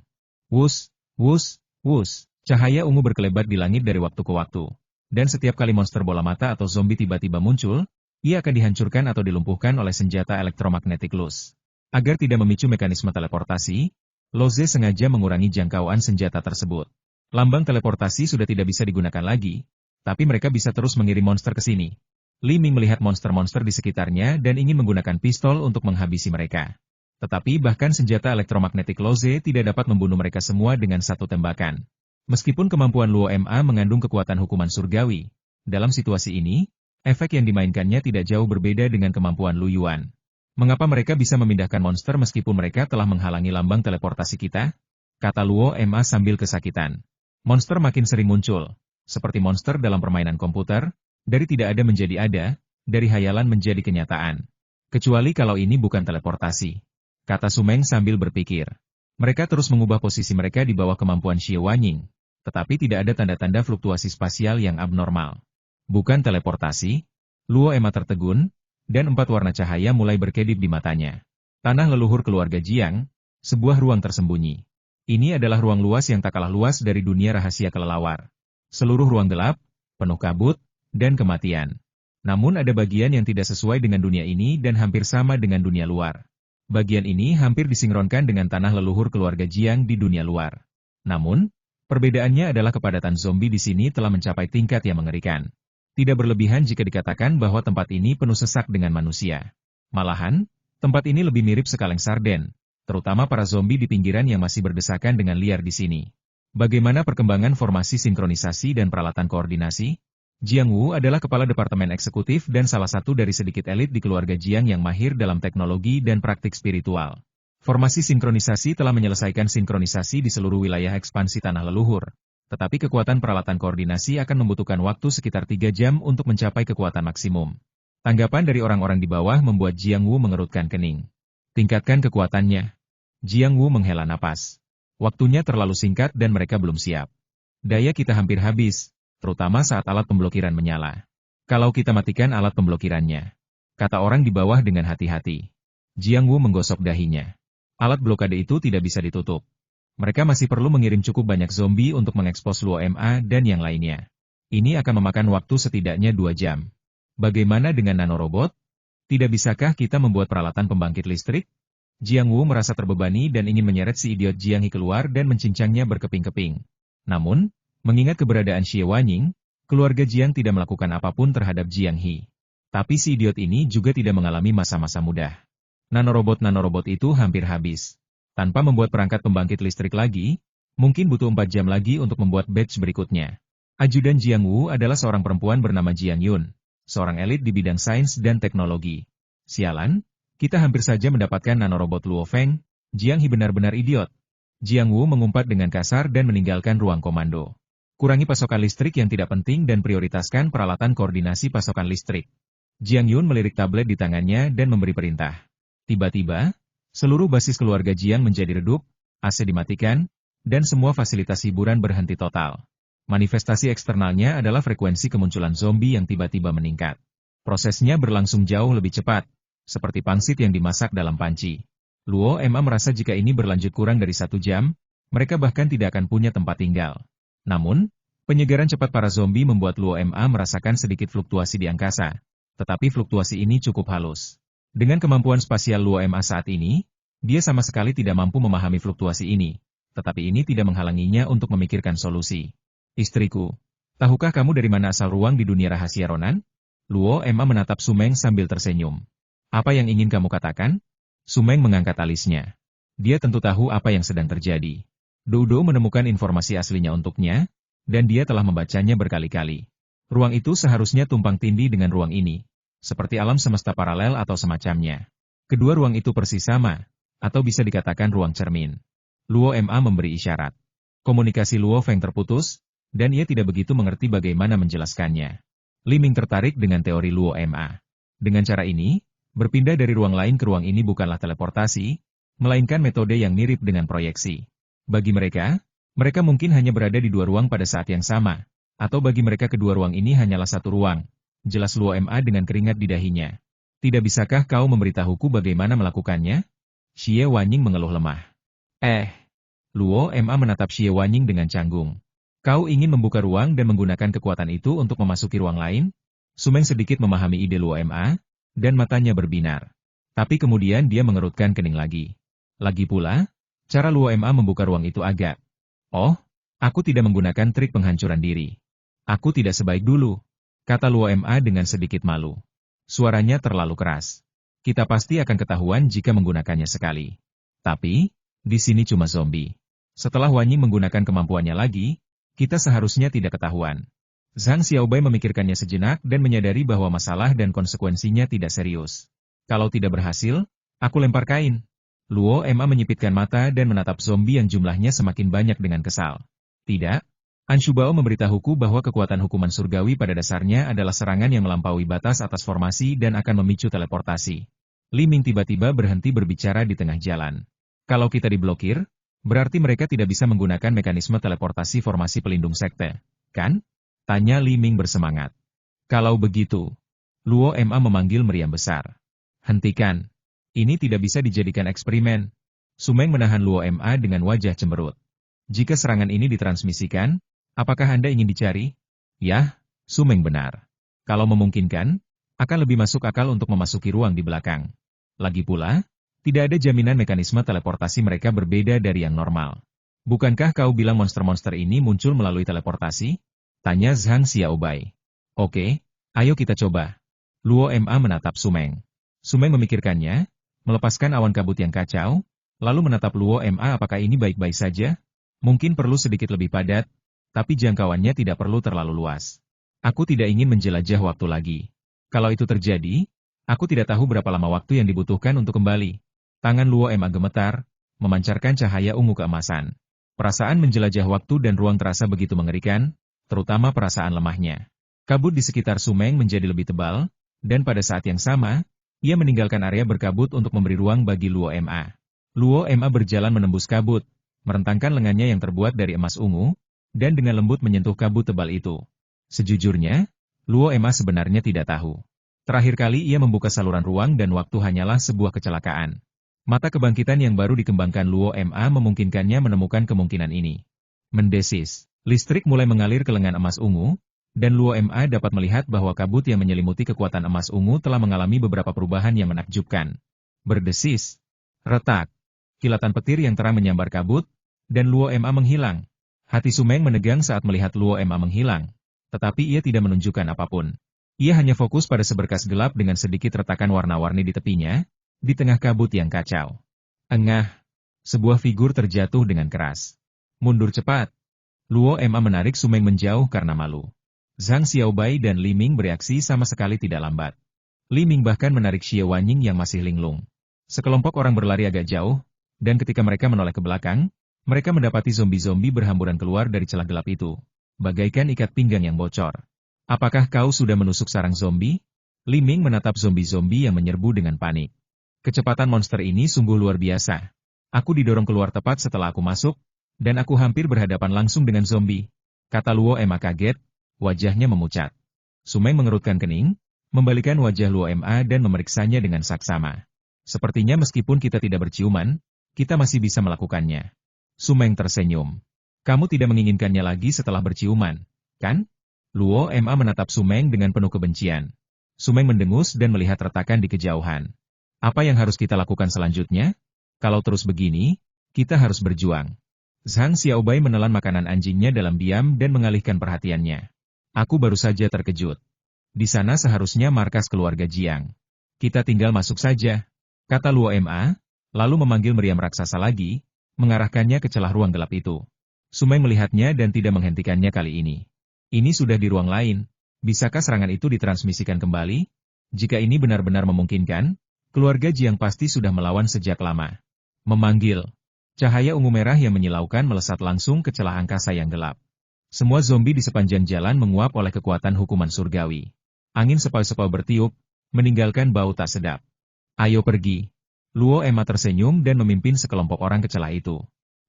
Wus, wus, wus, cahaya ungu berkelebat di langit dari waktu ke waktu. Dan setiap kali monster bola mata atau zombie tiba-tiba muncul, ia akan dihancurkan atau dilumpuhkan oleh senjata elektromagnetik Luz. Agar tidak memicu mekanisme teleportasi, Loze sengaja mengurangi jangkauan senjata tersebut. Lambang teleportasi sudah tidak bisa digunakan lagi, tapi mereka bisa terus mengirim monster ke sini. Li Ming melihat monster-monster di sekitarnya dan ingin menggunakan pistol untuk menghabisi mereka. Tetapi bahkan senjata elektromagnetik Loze tidak dapat membunuh mereka semua dengan satu tembakan. Meskipun kemampuan Luo Ma mengandung kekuatan hukuman surgawi, dalam situasi ini, efek yang dimainkannya tidak jauh berbeda dengan kemampuan Lu Yuan. Mengapa mereka bisa memindahkan monster meskipun mereka telah menghalangi lambang teleportasi kita? Kata Luo Ma sambil kesakitan. Monster makin sering muncul, seperti monster dalam permainan komputer, dari tidak ada menjadi ada, dari hayalan menjadi kenyataan. Kecuali kalau ini bukan teleportasi, kata Sumeng sambil berpikir. Mereka terus mengubah posisi mereka di bawah kemampuan Xie Wanying, tetapi tidak ada tanda-tanda fluktuasi spasial yang abnormal. Bukan teleportasi? Luo Emma tertegun, dan 4 warna cahaya mulai berkedip di matanya. Tanah leluhur keluarga Jiang, sebuah ruang tersembunyi. Ini adalah ruang luas yang tak kalah luas dari dunia rahasia kelelawar. Seluruh ruang gelap, penuh kabut, dan kematian. Namun ada bagian yang tidak sesuai dengan dunia ini dan hampir sama dengan dunia luar. Bagian ini hampir disinkronkan dengan tanah leluhur keluarga Jiang di dunia luar. Namun, perbedaannya adalah kepadatan zombie di sini telah mencapai tingkat yang mengerikan. Tidak berlebihan jika dikatakan bahwa tempat ini penuh sesak dengan manusia. Malahan, tempat ini lebih mirip sekaleng sarden, terutama para zombie di pinggiran yang masih berdesakan dengan liar di sini. Bagaimana perkembangan formasi sinkronisasi dan peralatan koordinasi? Jiang Wu adalah kepala departemen eksekutif dan salah satu dari sedikit elit di keluarga Jiang yang mahir dalam teknologi dan praktik spiritual. Formasi sinkronisasi telah menyelesaikan sinkronisasi di seluruh wilayah ekspansi tanah leluhur, tetapi kekuatan peralatan koordinasi akan membutuhkan waktu sekitar 3 jam untuk mencapai kekuatan maksimum. Tanggapan dari orang-orang di bawah membuat Jiang Wu mengerutkan kening. Tingkatkan kekuatannya. Jiang Wu menghela napas. Waktunya terlalu singkat dan mereka belum siap. Daya kita hampir habis, terutama saat alat pemblokiran menyala. Kalau kita matikan alat pemblokirannya, kata orang di bawah dengan hati-hati. Jiang Wu menggosok dahinya. Alat blokade itu tidak bisa ditutup. Mereka masih perlu mengirim cukup banyak zombie untuk mengekspos Luo Ma dan yang lainnya. Ini akan memakan waktu setidaknya 2 jam. Bagaimana dengan nanorobot? Tidak bisakah kita membuat peralatan pembangkit listrik? Jiang Wu merasa terbebani dan ingin menyeret si idiot Jiang He keluar dan mencincangnya berkeping-keping. Namun, mengingat keberadaan Xie Wanying, keluarga Jiang tidak melakukan apapun terhadap Jiang He. Tapi si idiot ini juga tidak mengalami masa-masa mudah. Nanorobot-nanorobot itu hampir habis. Tanpa membuat perangkat pembangkit listrik lagi, mungkin butuh 4 jam lagi untuk membuat batch berikutnya. Ajudan Jiang Wu adalah seorang perempuan bernama Jiang Yun, seorang elit di bidang sains dan teknologi. Sialan, kita hampir saja mendapatkan nanorobot Luo Feng. Jiang He benar-benar idiot. Jiang Wu mengumpat dengan kasar dan meninggalkan ruang komando. Kurangi pasokan listrik yang tidak penting dan prioritaskan peralatan koordinasi pasokan listrik. Jiang Yun melirik tablet di tangannya dan memberi perintah. Tiba-tiba, seluruh basis keluarga Jiang menjadi redup, AC dimatikan, dan semua fasilitas hiburan berhenti total. Manifestasi eksternalnya adalah frekuensi kemunculan zombie yang tiba-tiba meningkat. Prosesnya berlangsung jauh lebih cepat, seperti pangsit yang dimasak dalam panci. Luo Ma merasa jika ini berlanjut kurang dari 1 jam, mereka bahkan tidak akan punya tempat tinggal. Namun, penyegaran cepat para zombie membuat Luo Ma merasakan sedikit fluktuasi di angkasa, tetapi fluktuasi ini cukup halus. Dengan kemampuan spasial Luo Ma saat ini, dia sama sekali tidak mampu memahami fluktuasi ini, tetapi ini tidak menghalanginya untuk memikirkan solusi. Istriku, tahukah kamu dari mana asal ruang di dunia rahasia Ronan? Luo Ma menatap Sumeng sambil tersenyum. Apa yang ingin kamu katakan? Sumeng mengangkat alisnya. Dia tentu tahu apa yang sedang terjadi. Dodo menemukan informasi aslinya untuknya, dan dia telah membacanya berkali-kali. Ruang itu seharusnya tumpang tindih dengan ruang ini, seperti alam semesta paralel atau semacamnya. Kedua ruang itu persis sama, atau bisa dikatakan ruang cermin. Luo Ma memberi isyarat. Komunikasi Luo Feng terputus, dan ia tidak begitu mengerti bagaimana menjelaskannya. Li Ming tertarik dengan teori Luo Ma. Dengan cara ini, berpindah dari ruang lain ke ruang ini bukanlah teleportasi, melainkan metode yang mirip dengan proyeksi. Bagi mereka mungkin hanya berada di 2 ruang pada saat yang sama, atau bagi mereka kedua ruang ini hanyalah 1 ruang. Jelas Luo Ma dengan keringat di dahinya. Tidak bisakah kau memberitahuku bagaimana melakukannya? Xie Wanying mengeluh lemah. Luo Ma menatap Xie Wanying dengan canggung. Kau ingin membuka ruang dan menggunakan kekuatan itu untuk memasuki ruang lain? Sumeng sedikit memahami ide Luo Ma, dan matanya berbinar. Tapi kemudian dia mengerutkan kening lagi. Lagi pula, cara Luo Ma membuka ruang itu agak. Oh, aku tidak menggunakan trik penghancuran diri. Aku tidak sebaik dulu, kata Luo Ma dengan sedikit malu. Suaranya terlalu keras. Kita pasti akan ketahuan jika menggunakannya sekali. Tapi, di sini cuma zombie. Setelah Wanying menggunakan kemampuannya lagi, kita seharusnya tidak ketahuan. Zhang Xiaobai memikirkannya sejenak dan menyadari bahwa masalah dan konsekuensinya tidak serius. Kalau tidak berhasil, aku lempar kain. Luo Ma menyipitkan mata dan menatap zombie yang jumlahnya semakin banyak dengan kesal. Tidak, Anshubao memberitahuku bahwa kekuatan hukuman surgawi pada dasarnya adalah serangan yang melampaui batas atas formasi dan akan memicu teleportasi. Li Ming tiba-tiba berhenti berbicara di tengah jalan. Kalau kita diblokir, berarti mereka tidak bisa menggunakan mekanisme teleportasi formasi pelindung sekte, kan? Tanya Li Ming bersemangat. Kalau begitu, Luo Ma memanggil meriam besar. Hentikan. Ini tidak bisa dijadikan eksperimen. Sumeng menahan Luo Ma dengan wajah cemberut. Jika serangan ini ditransmisikan, apakah Anda ingin dicari? Yah, Sumeng benar. Kalau memungkinkan, akan lebih masuk akal untuk memasuki ruang di belakang. Lagi pula, tidak ada jaminan mekanisme teleportasi mereka berbeda dari yang normal. Bukankah kau bilang monster-monster ini muncul melalui teleportasi? Tanya Zhang Xiaobai. Oke, ayo kita coba. Luo Ma menatap Sumeng. Sumeng memikirkannya, melepaskan awan kabut yang kacau, lalu menatap Luo Ma apakah ini baik-baik saja? Mungkin perlu sedikit lebih padat, tapi jangkauannya tidak perlu terlalu luas. Aku tidak ingin menjelajah waktu lagi. Kalau itu terjadi, aku tidak tahu berapa lama waktu yang dibutuhkan untuk kembali. Tangan Luo Ma gemetar, memancarkan cahaya ungu keemasan. Perasaan menjelajah waktu dan ruang terasa begitu mengerikan, terutama perasaan lemahnya. Kabut di sekitar Sumeng menjadi lebih tebal, dan pada saat yang sama, ia meninggalkan area berkabut untuk memberi ruang bagi Luo Ma. Luo Ma berjalan menembus kabut, merentangkan lengannya yang terbuat dari emas ungu, dan dengan lembut menyentuh kabut tebal itu. Sejujurnya, Luo Ma sebenarnya tidak tahu. Terakhir kali ia membuka saluran ruang dan waktu hanyalah sebuah kecelakaan. Mata kebangkitan yang baru dikembangkan Luo Ma memungkinkannya menemukan kemungkinan ini. Mendesis, listrik mulai mengalir ke lengan emas ungu, dan Luo Ma dapat melihat bahwa kabut yang menyelimuti kekuatan emas ungu telah mengalami beberapa perubahan yang menakjubkan. Berdesis, retak, kilatan petir yang terang menyambar kabut, dan Luo Ma menghilang. Hati Sumeng menegang saat melihat Luo Ma menghilang, tetapi ia tidak menunjukkan apapun. Ia hanya fokus pada seberkas gelap dengan sedikit retakan warna-warni di tepinya, di tengah kabut yang kacau. Engah, sebuah figur terjatuh dengan keras. Mundur cepat. Luo Ma menarik Sumeng menjauh karena malu. Zhang Xiaobai dan Li Ming bereaksi sama sekali tidak lambat. Li Ming bahkan menarik Xie Wanying yang masih linglung. Sekelompok orang berlari agak jauh, dan ketika mereka menoleh ke belakang, mereka mendapati zombie-zombie berhamburan keluar dari celah gelap itu, bagaikan ikat pinggang yang bocor. Apakah kau sudah menusuk sarang zombie? Li Ming menatap zombie-zombie yang menyerbu dengan panik. Kecepatan monster ini sungguh luar biasa. Aku didorong keluar tepat setelah aku masuk, dan aku hampir berhadapan langsung dengan zombie. Kata Luo Ma kaget, wajahnya memucat. Sumeng mengerutkan kening, membalikan wajah Luo Ma dan memeriksanya dengan saksama. Sepertinya meskipun kita tidak berciuman, kita masih bisa melakukannya. Sumeng tersenyum. Kamu tidak menginginkannya lagi setelah berciuman, kan? Luo Ma menatap Sumeng dengan penuh kebencian. Sumeng mendengus dan melihat retakan di kejauhan. Apa yang harus kita lakukan selanjutnya? Kalau terus begini, kita harus berjuang. Zhang Xiaobai menelan makanan anjingnya dalam diam dan mengalihkan perhatiannya. Aku baru saja terkejut. Di sana seharusnya markas keluarga Jiang. Kita tinggal masuk saja, kata Luo Ma, lalu memanggil meriam raksasa lagi, mengarahkannya ke celah ruang gelap itu. Sumeng melihatnya dan tidak menghentikannya kali ini. Ini sudah di ruang lain, bisakah serangan itu ditransmisikan kembali? Jika ini benar-benar memungkinkan, keluarga Jiang pasti sudah melawan sejak lama. Memanggil. Cahaya ungu merah yang menyilaukan melesat langsung ke celah angkasa yang gelap. Semua zombie di sepanjang jalan menguap oleh kekuatan hukuman surgawi. Angin sepau-sepau bertiup, meninggalkan bau tak sedap. Ayo pergi. Luo Ma tersenyum dan memimpin sekelompok orang ke celah itu.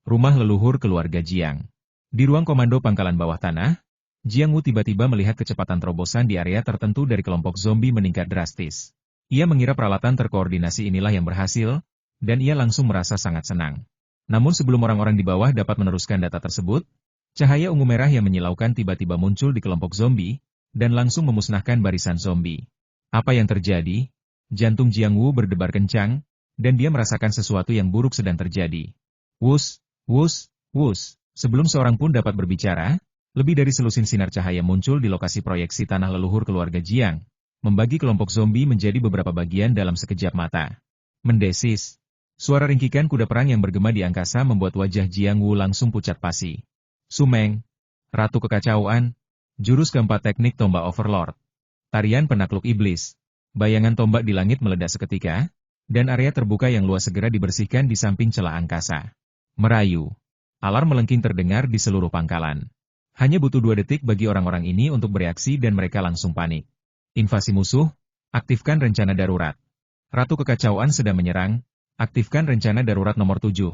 Rumah leluhur keluarga Jiang. Di ruang komando pangkalan bawah tanah, Jiang Wu tiba-tiba melihat kecepatan terobosan di area tertentu dari kelompok zombie meningkat drastis. Ia mengira peralatan terkoordinasi inilah yang berhasil, dan ia langsung merasa sangat senang. Namun sebelum orang-orang di bawah dapat meneruskan data tersebut, cahaya ungu merah yang menyilaukan tiba-tiba muncul di kelompok zombie, dan langsung memusnahkan barisan zombie. Apa yang terjadi? Jantung Jiang Wu berdebar kencang, dan dia merasakan sesuatu yang buruk sedang terjadi. Wus, wus, wus. Sebelum seorang pun dapat berbicara, lebih dari selusin sinar cahaya muncul di lokasi proyeksi tanah leluhur keluarga Jiang, membagi kelompok zombie menjadi beberapa bagian dalam sekejap mata. Mendesis. Suara ringkikan kuda perang yang bergema di angkasa membuat wajah Jiang Wu langsung pucat pasi. Sumeng. Ratu Kekacauan. Jurus keempat teknik tombak Overlord. Tarian penakluk iblis. Bayangan tombak di langit meledak seketika, dan area terbuka yang luas segera dibersihkan di samping celah angkasa. Merayu. Alarm melengking terdengar di seluruh pangkalan. Hanya butuh 2 detik bagi orang-orang ini untuk bereaksi dan mereka langsung panik. Invasi musuh, aktifkan rencana darurat. Ratu Kekacauan sedang menyerang, aktifkan rencana darurat nomor 7.